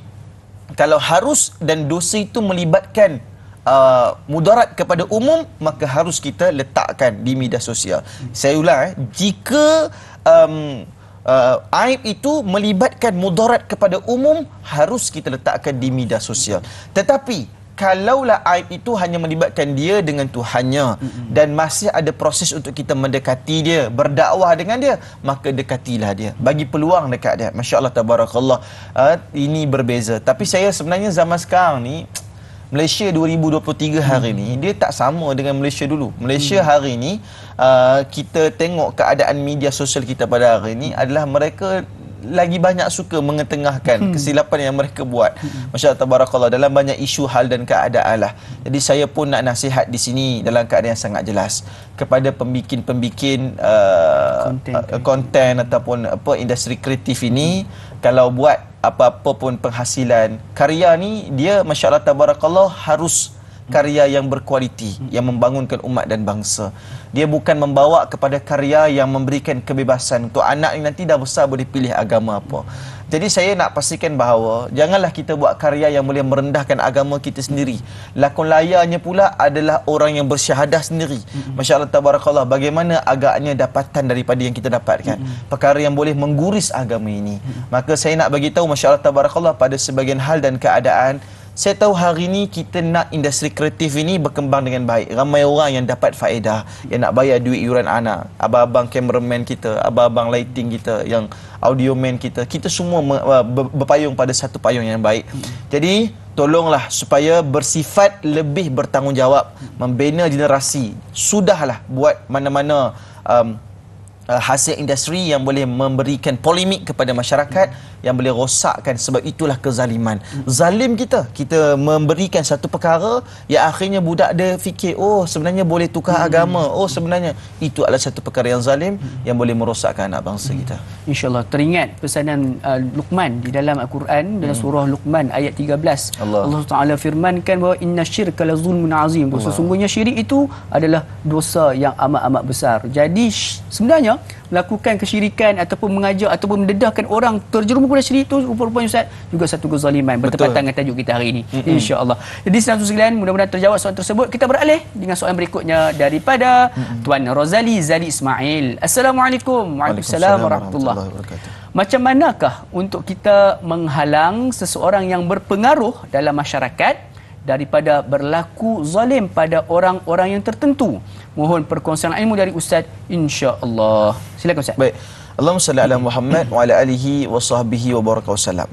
kalau harus dan dosa itu melibatkan mudarat kepada umum, maka harus kita letakkan di media sosial. Saya ulang, jika aib itu melibatkan mudarat kepada umum, harus kita letakkan di media sosial. Tetapi kalaulah aib itu hanya melibatkan dia dengan Tuhannya, dan masih ada proses untuk kita mendekati dia, berdakwah dengan dia, maka dekatilah dia, bagi peluang dekat dia. Masya Allah, tabarakallah. Ini berbeza. Tapi saya sebenarnya zaman sekarang ni, Malaysia 2023 hari ni, dia tak sama dengan Malaysia dulu. Malaysia hari ni, kita tengok keadaan media sosial kita pada hari ni adalah mereka lagi banyak suka mengetengahkan kesilapan yang mereka buat. Masya Allah, tabarakallah, dalam banyak isu hal dan keadaan lah. Jadi saya pun nak nasihat di sini dalam keadaan yang sangat jelas kepada pembikin konten ataupun industri kreatif ini, kalau buat apa-apa pun penghasilan, karya ni dia Masya Allah, tabarakallah, harus karya yang berkualiti, yang membangunkan umat dan bangsa. Dia bukan membawa kepada karya yang memberikan kebebasan untuk anak ni nanti dah besar boleh pilih agama apa. Jadi saya nak pastikan bahawa janganlah kita buat karya yang boleh merendahkan agama kita sendiri. Lakon layarnya pula adalah orang yang bersyahadah sendiri. Masya Allah, tabarakallah, bagaimana agaknya dapatan daripada yang kita dapatkan, perkara yang boleh mengguris agama ini. Maka saya nak bagi tahu, Masya Allah, tabarakallah, pada sebagian hal dan keadaan, saya tahu hari ni kita nak industri kreatif ini berkembang dengan baik. Ramai orang yang dapat faedah, yang nak bayar duit yuran anak. Abang-abang cameraman kita, abang-abang lighting kita, yang audio man kita, kita semua berpayung pada satu payung yang baik. Jadi tolonglah supaya bersifat lebih bertanggungjawab, membina generasi. Sudahlah buat mana-mana hasil industri yang boleh memberikan polemik kepada masyarakat, yang boleh rosakkan, sebab itulah kezaliman. Zalim kita memberikan satu perkara yang akhirnya budak dia fikir, oh sebenarnya boleh tukar agama, oh sebenarnya itu adalah satu perkara yang zalim yang boleh merosakkan anak bangsa kita. InsyaAllah teringat pesanan Luqman di dalam Al-Quran, dalam surah Luqman ayat 13. Allah Ta'ala firmankan bahawa inna syirka la zulmun azim. Sesungguhnya syirik itu adalah dosa yang amat-amat besar. Jadi sebenarnya melakukan kesyirikan ataupun mengajak ataupun mendedahkan orang terjerumus pada syirik itu rupa-rupanya Ustaz juga satu kezaliman, bertepatan dengan tajuk kita hari ini, insya-Allah. Jadi saudara sekalian, mudah-mudahan terjawab soalan tersebut. Kita beralih dengan soalan berikutnya daripada Tuan Rozali Zali Ismail. Assalamualaikum. Waalaikumsalam warahmatullahi wabarakatuh. Macam manakah untuk kita menghalang seseorang yang berpengaruh dalam masyarakat daripada berlaku zalim pada orang-orang yang tertentu? Mohon perkongsian ilmu dari Ustaz, insya-Allah. Silakan Ustaz. Baik. Allahumma salli ala Muhammad wa ala alihi wa sahbihi wa baraka wasallam.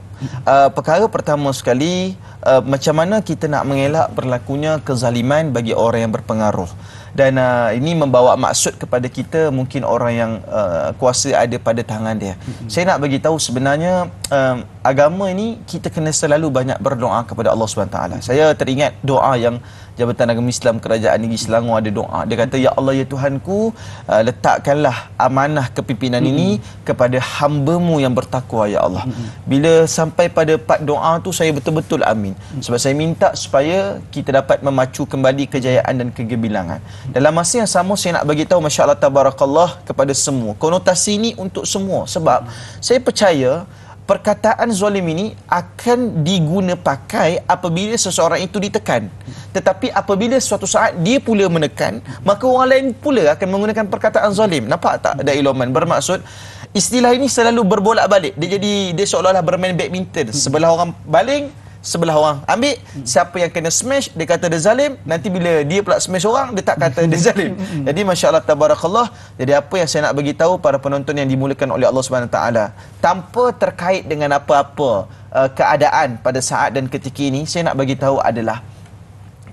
Perkara pertama sekali, macam mana kita nak mengelak berlakunya kezaliman bagi orang yang berpengaruh. Dan ini membawa maksud kepada kita, mungkin orang yang kuasa ada pada tangan dia. Saya nak bagi tahu sebenarnya agama ini kita kena selalu banyak berdoa kepada Allah SWT. Saya teringat doa yang Jabatan Agama Islam Kerajaan Negeri Selangor ada doa. Dia kata, ya Allah, ya Tuhanku, letakkanlah amanah kepimpinan ini kepada hamba-Mu yang bertakwa, ya Allah. Bila sampai pada part doa tu, saya betul-betul amin. Sebab saya minta supaya kita dapat memacu kembali kejayaan dan kegemilangan. Dalam masa yang sama, saya nak bagi tahu, Masya Allah, tabarakallah, kepada semua. Konotasi ini untuk semua. Sebab saya percaya perkataan zalim ini akan diguna pakai apabila seseorang itu ditekan. Tetapi apabila suatu saat dia pula menekan, maka orang lain pula akan menggunakan perkataan zalim. Nampak tak Da'i Loman? Bermaksud, istilah ini selalu berbolak-balik. Dia seolah-olah bermain badminton. Sebelah orang baling, sebelah orang ambil. Siapa yang kena smash, dia kata dia zalim. Nanti bila dia pula smash orang, dia tak kata dia zalim. Jadi Masya Allah, tabarakallah. Jadi apa yang saya nak bagi tahu para penonton yang dimulakan oleh Allah SWT, tanpa terkait dengan apa-apa keadaan pada saat dan ketika ini, saya nak bagi tahu adalah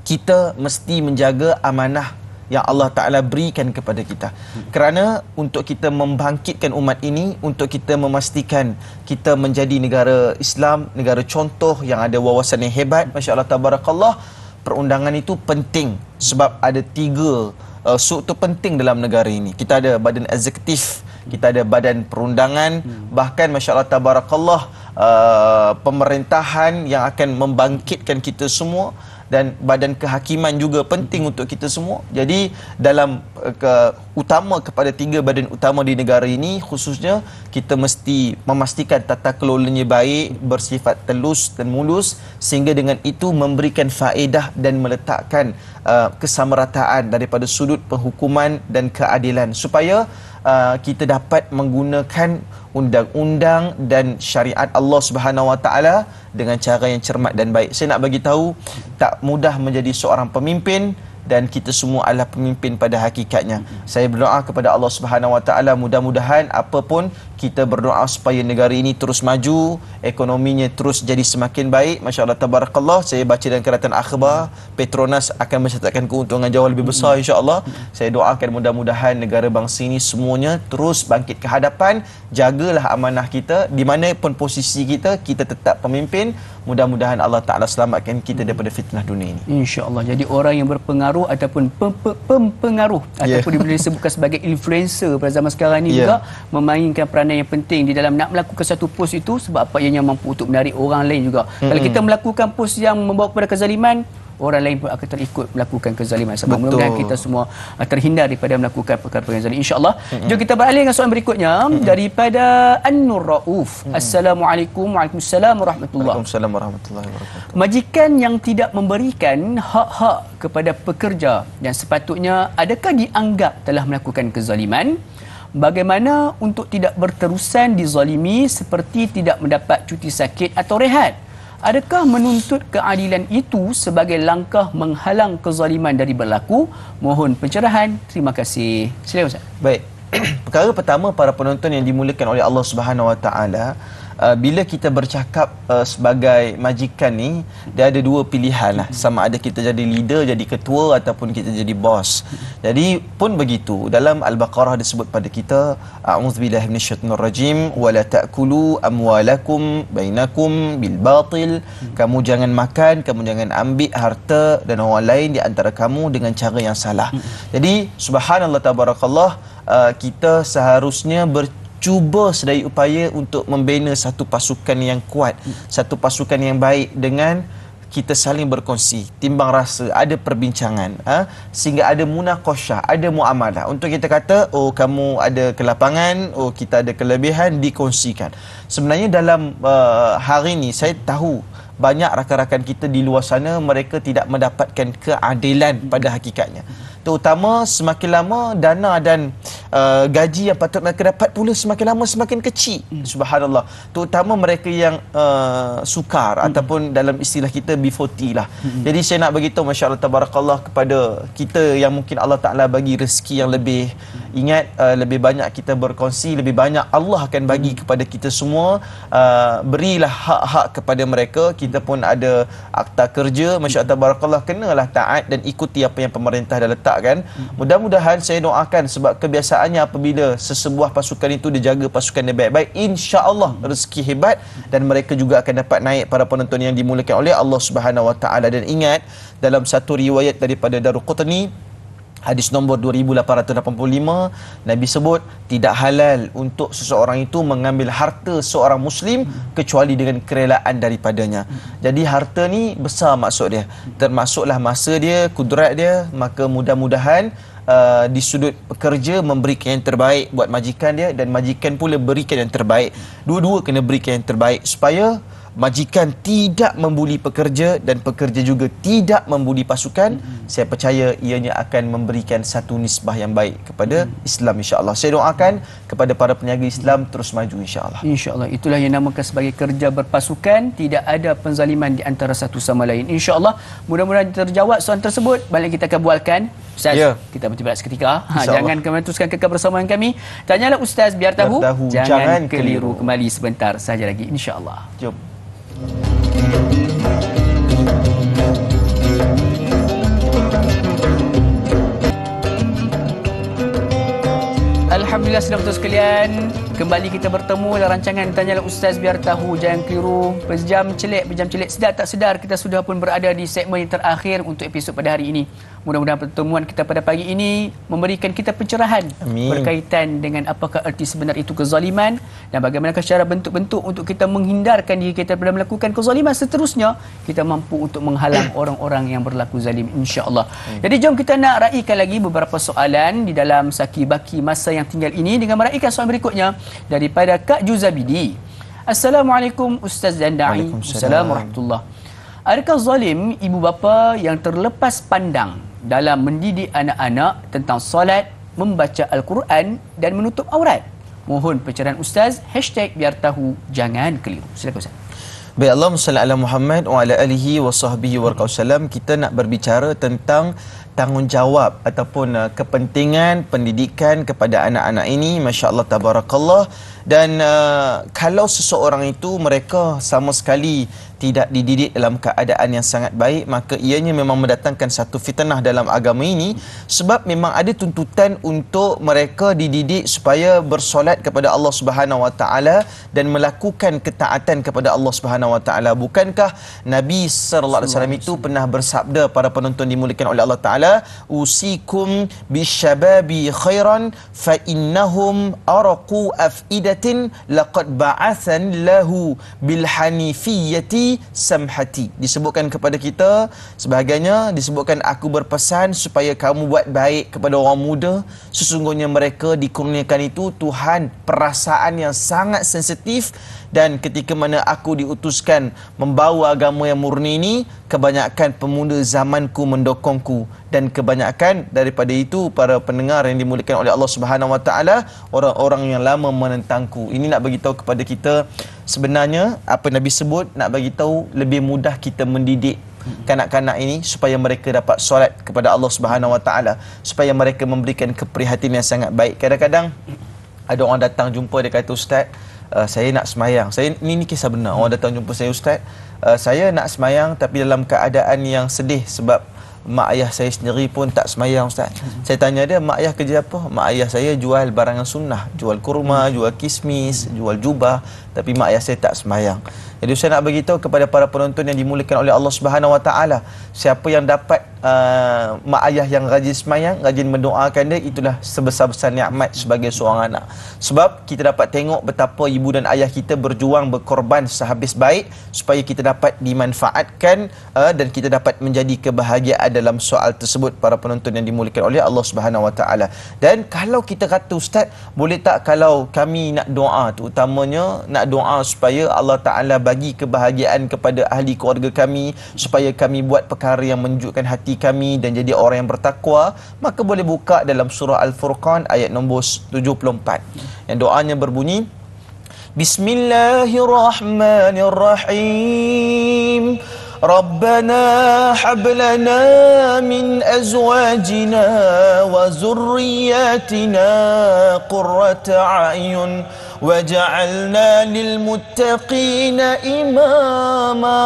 kita mesti menjaga amanah yang Allah Ta'ala berikan kepada kita. Kerana untuk kita membangkitkan umat ini, untuk kita memastikan kita menjadi negara Islam, negara contoh yang ada wawasan yang hebat, Masya Allah, tabarakallah, perundangan itu penting. Sebab ada 3 struktur penting dalam negara ini. Kita ada badan eksekutif, kita ada badan perundangan, bahkan masya-Allah tabarakallah pemerintahan yang akan membangkitkan kita semua, dan badan kehakiman juga penting untuk kita semua. Jadi dalam utama kepada 3 badan utama di negara ini, khususnya kita mesti memastikan tata kelolanya baik, bersifat telus dan mulus, sehingga dengan itu memberikan faedah dan meletakkan kesamarataan daripada sudut penghukuman dan keadilan, supaya kita dapat menggunakan undang-undang dan syariat Allah Subhanahu Wa Taala dengan cara yang cermat dan baik. Saya nak bagi tahu, tak mudah menjadi seorang pemimpin, dan kita semua adalah pemimpin pada hakikatnya. Saya berdoa kepada Allah Subhanahu Wa Taala, mudah-mudahan apapun kita berdoa supaya negara ini terus maju, ekonominya terus jadi semakin baik. Masya-Allah tabarakallah. Saya baca dalam keratan akhbar, Petronas akan mencatatkan keuntungan jauh lebih besar insya-Allah. Saya doakan mudah-mudahan negara bangsa ini semuanya terus bangkit ke hadapan. Jagalah amanah kita, di mana pun posisi kita, kita tetap pemimpin. Mudah-mudahan Allah Taala selamatkan kita daripada fitnah dunia ini. Insya-Allah. Jadi orang yang berpengaruh ataupun pempengaruh ataupun boleh disebutkan sebagai influencer pada zaman sekarang ni juga memainkan peranan yang penting di dalam nak melakukan satu post itu, sebab apa, ianya mampu untuk menarik orang lain juga. Kalau kita melakukan post yang membawa kepada kezaliman, orang lain pun akan terikut melakukan kezaliman. Sebab mudah-mudahan kita semua terhindar daripada melakukan perkara-perkara yang zalim, insya-Allah. Jom kita beralih dengan soalan berikutnya daripada An-Nur Rauf. Assalamualaikum. Waalaikumsalam warahmatullahi wabarakatuh. Waalaikumsalam warahmatullahi wabarakatuh. Majikan yang tidak memberikan hak-hak kepada pekerja yang sepatutnya, adakah dianggap telah melakukan kezaliman? Bagaimana untuk tidak berterusan dizalimi, seperti tidak mendapat cuti sakit atau rehat? Adakah menuntut keadilan itu sebagai langkah menghalang kezaliman dari berlaku? Mohon pencerahan. Terima kasih. Silakan Ustaz. Baik. Perkara pertama, para penonton yang dimuliakan oleh Allah Subhanahu Wa Taala, bila kita bercakap sebagai majikan ni, dia ada 2 pilihan lah. Sama ada kita jadi leader, jadi ketua, ataupun kita jadi bos. Jadi pun begitu, dalam Al-Baqarah disebut pada kita, a'udzubillahi minasyaitonir rajim, wala ta'kulu amwalakum bainakum bil batil. Kamu jangan makan, kamu jangan ambil harta dan orang lain di antara kamu dengan cara yang salah. Jadi subhanallah tabarakallah, kita seharusnya cuba sedaya upaya untuk membina satu pasukan yang kuat, satu pasukan yang baik, dengan kita saling berkongsi, timbang rasa, ada perbincangan, sehingga ada munaqasyah, ada muamalah. Untuk kita kata, oh kamu ada kelapangan, oh kita ada kelebihan, dikongsikan. Sebenarnya dalam hari ini saya tahu banyak rakan-rakan kita di luar sana, mereka tidak mendapatkan keadilan pada hakikatnya. Terutama semakin lama dana dan gaji yang patut mereka dapat pula semakin lama semakin kecil. Subhanallah. Terutama mereka yang sukar ataupun dalam istilah kita B40 lah. Jadi saya nak beritahu masya-Allah tabarakallah kepada kita yang mungkin Allah Taala bagi rezeki yang lebih. Ingat, lebih banyak kita berkongsi, lebih banyak Allah akan bagi kepada kita semua. Berilah hak-hak kepada mereka. Kita pun ada akta kerja, masya-Allah tabarakallah, kenalah taat dan ikuti apa yang pemerintah dah letak kan. Mudah-mudahan saya doakan, sebab kebiasaannya apabila sesebuah pasukan itu dijaga pasukan dia baik-baik, insya-Allah rezeki hebat dan mereka juga akan dapat naik. Para penonton yang dimuliakan oleh Allah Subhanahu Wa Taala, dan ingat, dalam satu riwayat daripada Daruqutni, hadis nombor 2885, Nabi sebut tidak halal untuk seseorang itu mengambil harta seorang Muslim kecuali dengan kerelaan daripadanya. Jadi harta ni besar maksud dia, termasuklah masa dia, kudrat dia. Maka mudah-mudahan di sudut pekerja memberikan yang terbaik buat majikan dia, dan majikan pula berikan yang terbaik. Dua-dua kena berikan yang terbaik, supaya majikan tidak membuli pekerja dan pekerja juga tidak membuli pasukan. Saya percaya ianya akan memberikan satu nisbah yang baik kepada Islam, insya-Allah. Saya doakan kepada para peniaga Islam terus maju, insya-Allah. Insya-Allah. Itulah yang namakan sebagai kerja berpasukan, tidak ada penzaliman di antara satu sama lain, insya-Allah. Mudah-mudahan terjawab soalan tersebut. Balik kita akan bualkan Ustaz, kita berhenti berat seketika. Jangan kemana, teruskan kekal bersama dengan kami. Tanyalah Ustaz biar tahu, jangan keliru. Kembali sebentar saja lagi, insya-Allah. Jom. Alhamdulillah. Alhamdulillah saudara-saudara sekalian, kembali kita bertemu dalam rancangan Tanyalah Ustaz Biar Tahu Jangan Keliru. Berjam celik, sedar tak sedar kita sudah pun berada di segmen yang terakhir untuk episod pada hari ini. Mudah-mudahan pertemuan kita pada pagi ini memberikan kita pencerahan berkaitan dengan apakah erti sebenar itu kezaliman dan bagaimanakah cara bentuk-bentuk untuk kita menghindarkan diri kita daripada melakukan kezaliman. Seterusnya kita mampu untuk menghalang orang-orang yang berlaku zalim, insya-Allah. Jadi jom kita nak raikan lagi beberapa soalan di dalam saki baki masa yang tinggal ini dengan meraikan soalan berikutnya daripada Kak Juzabidi. Assalamualaikum Ustaz dan Da'i. Assalamualaikum warahmatullahi. Adakah zalim ibu bapa yang terlepas pandang dalam mendidik anak-anak tentang solat, membaca Al-Quran dan menutup aurat? Mohon pencerahan Ustaz. #biar tahu jangan keliru. Silakan Ustaz. Baik, Allahumma salli ala Muhammad wa ala alihi wa sahbihi wa wasallam. Kita nak berbicara tentang tanggungjawab ataupun kepentingan pendidikan kepada anak-anak ini. Masya-Allah tabarakallah. Dan kalau seseorang itu mereka sama sekali tidak dididik dalam keadaan yang sangat baik, maka ianya memang mendatangkan satu fitnah dalam agama ini, sebab memang ada tuntutan untuk mereka dididik supaya bersolat kepada Allah Subhanahu Wa Taala dan melakukan ketaatan kepada Allah Subhanahu Wa Taala. Bukankah Nabi sallallahu alaihi wasallam itu pernah bersabda, para penonton dimuliakan oleh Allah Taala, usikum bisyababi khairan fa innahum araqu afidatin laqad ba'athan lahu bil hanifiyyati samhati. Disebutkan kepada kita sebagainya, disebutkan aku berpesan supaya kamu buat baik kepada orang muda. Sesungguhnya mereka dikurniakan itu Tuhan perasaan yang sangat sensitif, dan ketika mana aku diutuskan membawa agama yang murni ini, kebanyakan pemuda zamanku mendokongku, dan kebanyakan daripada itu para pendengar yang dimuliakan oleh Allah Subhanahu Wa Taala, orang-orang yang lama menentangku. Ini nak bagi tahu kepada kita sebenarnya apa Nabi sebut, nak bagi tahu lebih mudah kita mendidik kanak-kanak ini supaya mereka dapat solat kepada Allah Subhanahu Wa Taala, supaya mereka memberikan keprihatinan yang sangat baik. Kadang-kadang ada orang datang jumpa, dia kata, Ustaz, saya nak semayang. Ini kisah benar. Orang datang jumpa saya, Ustaz, saya nak semayang tapi dalam keadaan yang sedih sebab mak ayah saya sendiri pun tak semayang, Ustaz. Saya tanya dia, mak ayah kerja apa? Mak ayah saya jual barangan sunnah, jual kurma, jual kismis, jual jubah, tapi mak ayah saya tak semayang. Jadi saya nak beritahu kepada para penonton yang dimuliakan oleh Allah Subhanahu Wa Taala, siapa yang dapat mak ayah yang rajin semayang, rajin mendoakan dia, itulah sebesar-besar nikmat sebagai seorang anak. Sebab kita dapat tengok betapa ibu dan ayah kita berjuang, berkorban sehabis baik supaya kita dapat dimanfaatkan dan kita dapat menjadi kebahagiaan dalam soal tersebut, para penonton yang dimuliakan oleh Allah Subhanahu Wa Taala. Dan kalau kita kata, Ustaz, boleh tak kalau kami nak doa, terutamanya nak doa supaya Allah Taala bagi kebahagiaan kepada ahli keluarga kami, supaya kami buat perkara yang menunjukkan hati kami dan jadi orang yang bertakwa, maka boleh buka dalam surah Al-Furqan ayat nombor 74 yang doanya berbunyi, Bismillahirrahmanirrahim, Rabbana hablana min azwajina wa zurriyatina qurrata a'yun waj'alna lilmuttaqina imama.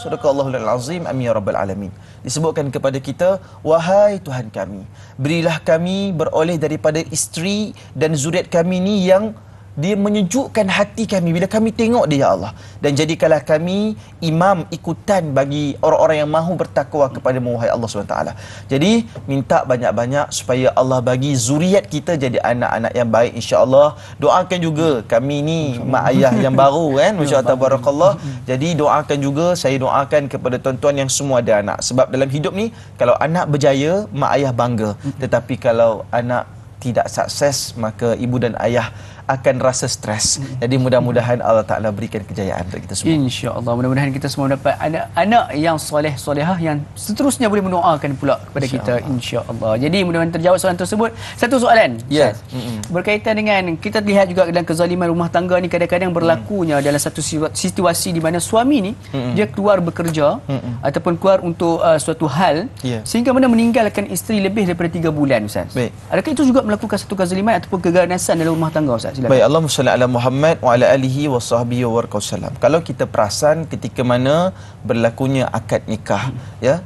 Sadaqallahul azim. Amin ya rabbal alamin. Disebutkan kepada kita, wahai Tuhan kami, berilah kami beroleh daripada isteri dan zuriat kami ni yang dia menyejukkan hati kami bila kami tengok dia, ya Allah. Dan jadikanlah kami imam ikutan bagi orang-orang yang mahu bertakwa kepada-Mu, wahai Allah SWT. Jadi minta banyak-banyak supaya Allah bagi zuriat kita jadi anak-anak yang baik, insya-Allah. Doakan juga kami ni mak ayah yang baru kan, masya-Allah tabarakallah. Jadi doakan juga, saya doakan kepada tuan-tuan yang semua ada anak. Sebab dalam hidup ni kalau anak berjaya, mak ayah bangga. Tetapi kalau anak tidak sukses, maka ibu dan ayah akan rasa stres. Jadi mudah-mudahan Allah Ta'ala berikan kejayaan untuk kita semua. InsyaAllah. Mudah-mudahan kita semua dapat anak-anak yang soleh-solehah yang seterusnya boleh mendoakan pula kepada kita, insya-Allah. Jadi mudah-mudahan terjawab soalan tersebut. Satu soalan, Ustaz. Berkaitan dengan, kita lihat juga dalam kezaliman rumah tangga ni kadang-kadang berlakunya dalam satu situasi di mana suami ni dia keluar bekerja ataupun keluar untuk suatu hal sehingga mana meninggalkan isteri lebih daripada 3 bulan, Ustaz. Adakah itu juga melakukan satu kezaliman ataupun keganasan dalam rumah tangga, Ustaz? silakan. Baik, Allahumma salli ala Muhammad wa ala alihi wa sahbihi wa wasallam. Kalau kita perasan ketika mana berlakunya akad nikah, ya,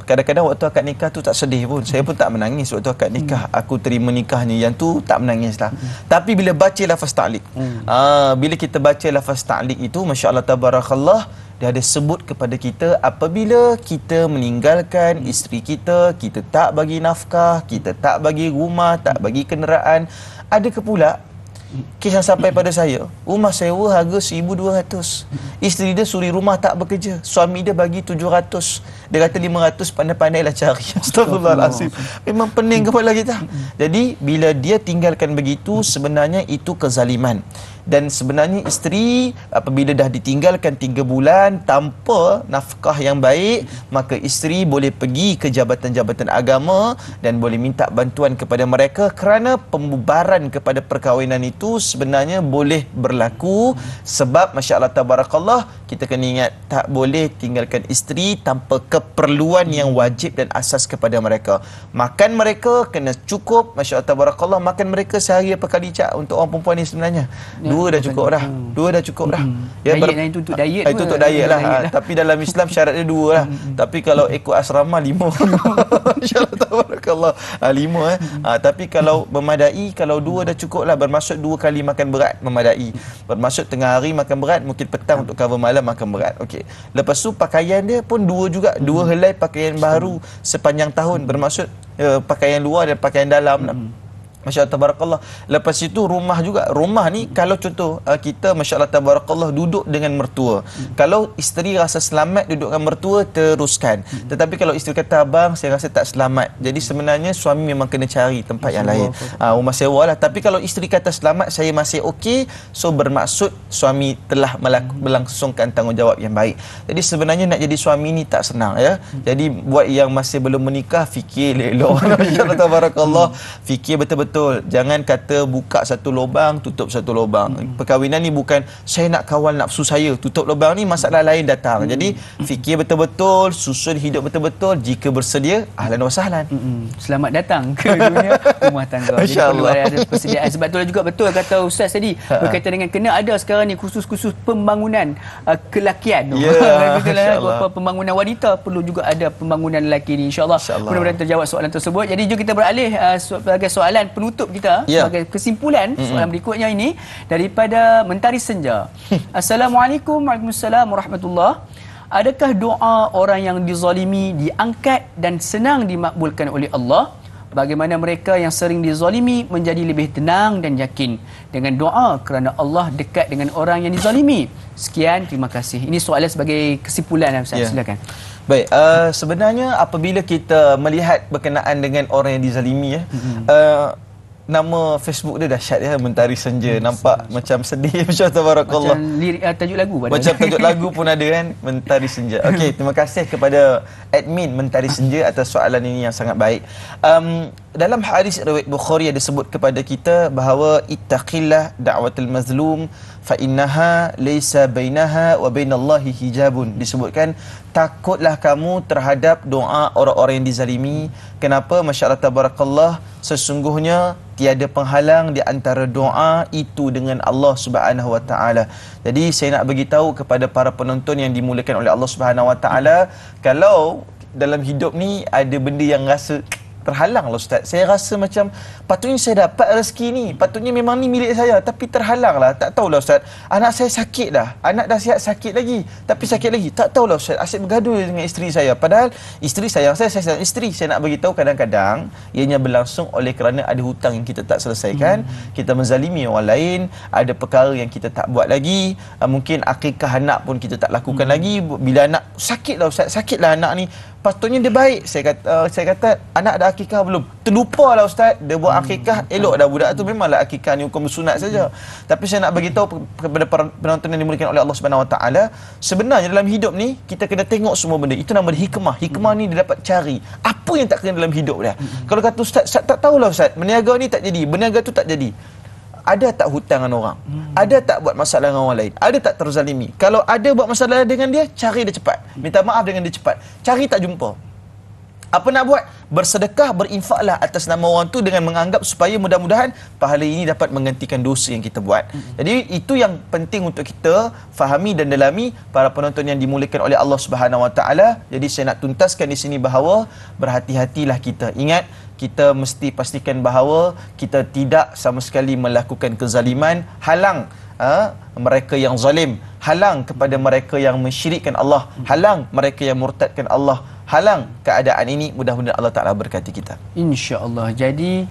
kadang-kadang waktu akad nikah tu tak sedih pun. Saya pun tak menangis waktu akad nikah. Aku terima nikahnya, yang tu tak menangis lah. Tapi bila baca lafaz ta'liq, bila kita baca lafaz ta'liq itu, masya-Allah tabarakallah, dia ada sebut kepada kita apabila kita meninggalkan isteri kita, kita tak bagi nafkah, kita tak bagi rumah, tak bagi kenderaan. Ada ke pula kes yang sampai pada saya, rumah sewa harga 1,200. Isteri dia suri rumah tak bekerja. Suami dia bagi 700. Dia kata 500 pandai-pandailah cari. Astagfirullahalazim. Memang pening kepala kita. Jadi bila dia tinggalkan begitu, sebenarnya itu kezaliman. Dan sebenarnya isteri apabila dah ditinggalkan 3 bulan tanpa nafkah yang baik, maka isteri boleh pergi ke jabatan-jabatan agama dan boleh minta bantuan kepada mereka, kerana pembubaran kepada perkahwinan itu sebenarnya boleh berlaku. Sebab masya-Allah tabarakallah, kita kena ingat tak boleh tinggalkan isteri tanpa keperluan yang wajib dan asas kepada mereka. Makan mereka kena cukup, masya-Allah tabarakallah. Makan mereka sehari apa kali cak untuk orang perempuan ni sebenarnya. Dua dah cukup dah. Dua dah cukup dah. Ya, itu untuk diet. Itu untuk diet lah. Tapi dalam Islam syarat dia 2 lah. Tapi kalau ikut asrama 5. Masya-Allah tabarakallah. 5 Tapi kalau memadai, kalau 2 dah cukup lah. Bermaksud 2 kali makan berat memadai. Bermaksud tengah hari makan berat, mungkin petang untuk cover malam makan berat. Okey. Lepas tu pakaian dia pun 2 juga. 2 helai pakaian baru sepanjang tahun. Bermaksud pakaian luar dan pakaian dalam lah. Masya-Allah tabarakallah. Lepas itu rumah juga. Rumah ni kalau contoh kita masya-Allah tabarakallah duduk dengan mertua. Kalau isteri rasa selamat duduk dengan mertua, teruskan. Tetapi kalau isteri kata abang saya rasa tak selamat, jadi sebenarnya suami memang kena cari tempat yang lain. Rumah sewa lah. Tapi kalau isteri kata selamat, saya masih okey, so bermaksud suami telah melangsungkan tanggungjawab yang baik. Jadi sebenarnya nak jadi suami ni tak senang, ya. Jadi buat yang masih belum menikah, fikir elok. Masya-Allah tabarakallah. Fikir betul-betul. Jangan kata buka satu lubang, tutup satu lubang. Perkahwinan ni bukan saya nak kawal nafsu saya, tutup lubang ni masalah lain datang. Jadi fikir betul-betul, susun hidup betul-betul. Jika bersedia, ahlan wa sahlan. Selamat datang ke dunia rumah tangga. Jadi perlu ada persediaan. Sebab itulah juga betul kata Ustaz tadi, berkaitan dengan kena ada sekarang ni khusus-khusus pembangunan kelakian. Pembangunan wanita, perlu juga ada pembangunan lelaki ni. InsyaAllah mudah-mudahan terjawab soalan tersebut. Jadi jom kita beralih sebagai soalan penutup kita, sebagai kesimpulan soalan berikutnya ini daripada Mentari Senja. Assalamualaikum Waalaikumsalam warahmatullahi. Adakah doa orang yang dizalimi diangkat dan senang dimakbulkan oleh Allah? Bagaimana mereka yang sering dizalimi menjadi lebih tenang dan yakin dengan doa kerana Allah dekat dengan orang yang dizalimi? Sekian, terima kasih. Ini soalan sebagai kesimpulan, Ustaz. Silakan. Baik, sebenarnya apabila kita melihat berkenaan dengan orang yang dizalimi, nama Facebook dia dahsyat, ya, Mentari Senja. Nampak macam sedih, macam tabarakallah. Macam lirik tajuk lagu pada. Macam tajuk lagu pun ada kan, Mentari Senja. Okey, terima kasih kepada admin Mentari Senja atas soalan ini yang sangat baik. Dalam hadis riwayat Bukhari ada sebut kepada kita bahawa ittaqillah da'watul mazlum fa innaha laysa bainaha wa bainallahi hijabun. Disebutkan takutlah kamu terhadap doa orang-orang yang dizalimi. Kenapa? Masya-Allah tabarakallah, sesungguhnya tiada penghalang di antara doa itu dengan Allah Subhanahu wa taala. Jadi saya nak bagi tahu kepada para penonton yang dimuliakan oleh Allah Subhanahu wa taala, kalau dalam hidup ni ada benda yang rasa terhalang lah Ustaz. Saya rasa macam patutnya saya dapat rezeki ni, patutnya memang ni milik saya, tapi terhalang lah. Tak tahulah Ustaz, anak saya sakit dah, anak dah sihat sakit lagi, tapi sakit lagi. Tak tahulah Ustaz, asyik bergaduh dengan isteri saya. Padahal isteri sayang saya sayang isteri. Saya nak bagi tahu kadang-kadang ianya berlangsung oleh kerana ada hutang yang kita tak selesaikan, kita menzalimi orang lain, ada perkara yang kita tak buat lagi, mungkin akikah anak pun kita tak lakukan lagi. Bila anak sakitlah Ustaz, sakitlah anak ni, patutnya dia baik. Saya kata anak dah akikah belum? Terlupalah Ustaz, dia buat akikah, elok dah budak tu. Memanglah akikah ni hukum sunat saja. Tapi saya nak bagi tahu kepada para penonton yang dimuliakan oleh Allah Subhanahu Wa Taala, sebenarnya dalam hidup ni kita kena tengok semua benda. Itu nama dia hikmah. Hikmah ni dia dapat cari apa yang tak kena dalam hidup dia. Kalau kata Ustaz tak tahulah Ustaz, berniaga ni tak jadi, berniaga tu tak jadi. Ada tak hutang dengan orang? Ada tak buat masalah dengan orang lain? Ada tak terzalimi? Kalau ada buat masalah dengan dia, cari dia cepat. Minta maaf dengan dia cepat. Cari tak jumpa. Apa nak buat? Bersedekah, berinfaklah atas nama orang tu dengan menganggap supaya mudah-mudahan pahala ini dapat menghentikan dosa yang kita buat. Jadi itu yang penting untuk kita fahami dan dalami, para penonton yang dimuliakan oleh Allah Subhanahu Wa Taala. Jadi saya nak tuntaskan di sini bahawa berhati-hatilah kita. Ingat, kita mesti pastikan bahawa kita tidak sama sekali melakukan kezaliman, halang mereka yang zalim, halang kepada mereka yang mensyirikkan Allah, halang mereka yang murtadkan Allah, halang keadaan ini. Mudah-mudahan Allah Ta'ala berkati kita, insya-Allah. Jadi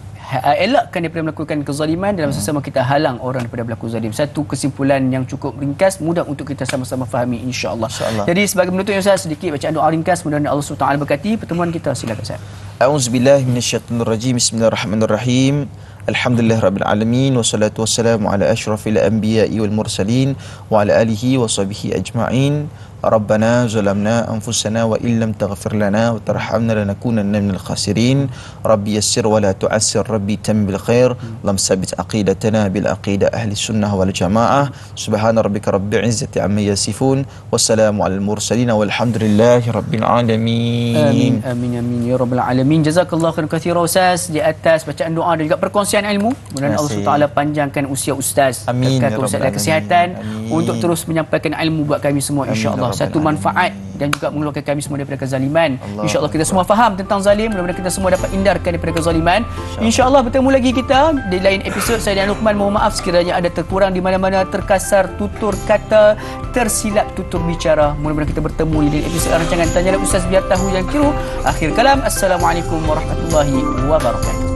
elakkan daripada melakukan kezaliman, dalam sesama kita halang orang daripada berlaku zalim. Satu kesimpulan yang cukup ringkas, mudah untuk kita sama-sama fahami, insya-Allah. Jadi sebagai penutup Ustaz, sedikit bacaan doa ringkas, mudah-mudahan Allah SWT berkati pertemuan kita. Silakan Ustaz. A'udzubillahi minasyaitonirrajim. Bismillahirrahmanirrahim. Alhamdulillah Rabbil Alamin. Wassalatu wassalamu ala ashrafil anbiya'i wal mursalin wa ala alihi wa sahbihi ajma'in. Rabbana zalamna anfusana wa illam taghfir lana wa tarhamna lanakunanna minal khasirin. Rabbi yassir wa la tu'assir, Rabbi tam bil khair. Lam sabit aqidatana bil aqidah ahli sunnah wal jamaah. Subhana rabbika rabbil izzati amma yasifun. Wassalamu alal mursalin walhamdulillahi rabbil alamin. Amin amin amin ya rabbal alamin. Jazakallahu khairan katsira Ustaz di atas bacaan doa dan juga perkongsian ilmu. Mudah-mudahan Allah Taala panjangkan usia Ustaz, kekal Ustaz dan kesihatan untuk terus menyampaikan ilmu buat kami semua, insya-Allah. Satu manfaat dan juga mengeluarkan kami semua daripada kezaliman. InsyaAllah kita semua faham tentang zalim. Mudah-mudahan kita semua dapat hindarkan daripada kezaliman. InsyaAllah bertemu lagi kita di lain episod. Saya dan Luqman mohon maaf sekiranya ada terkurang di mana-mana, terkasar tutur kata, tersilap tutur bicara. Mudah-mudahan kita bertemu di lain episod rancangan Tanyalah Ustaz Biar Tahu yang Kira. Akhir kalam, Assalamualaikum warahmatullahi wabarakatuh.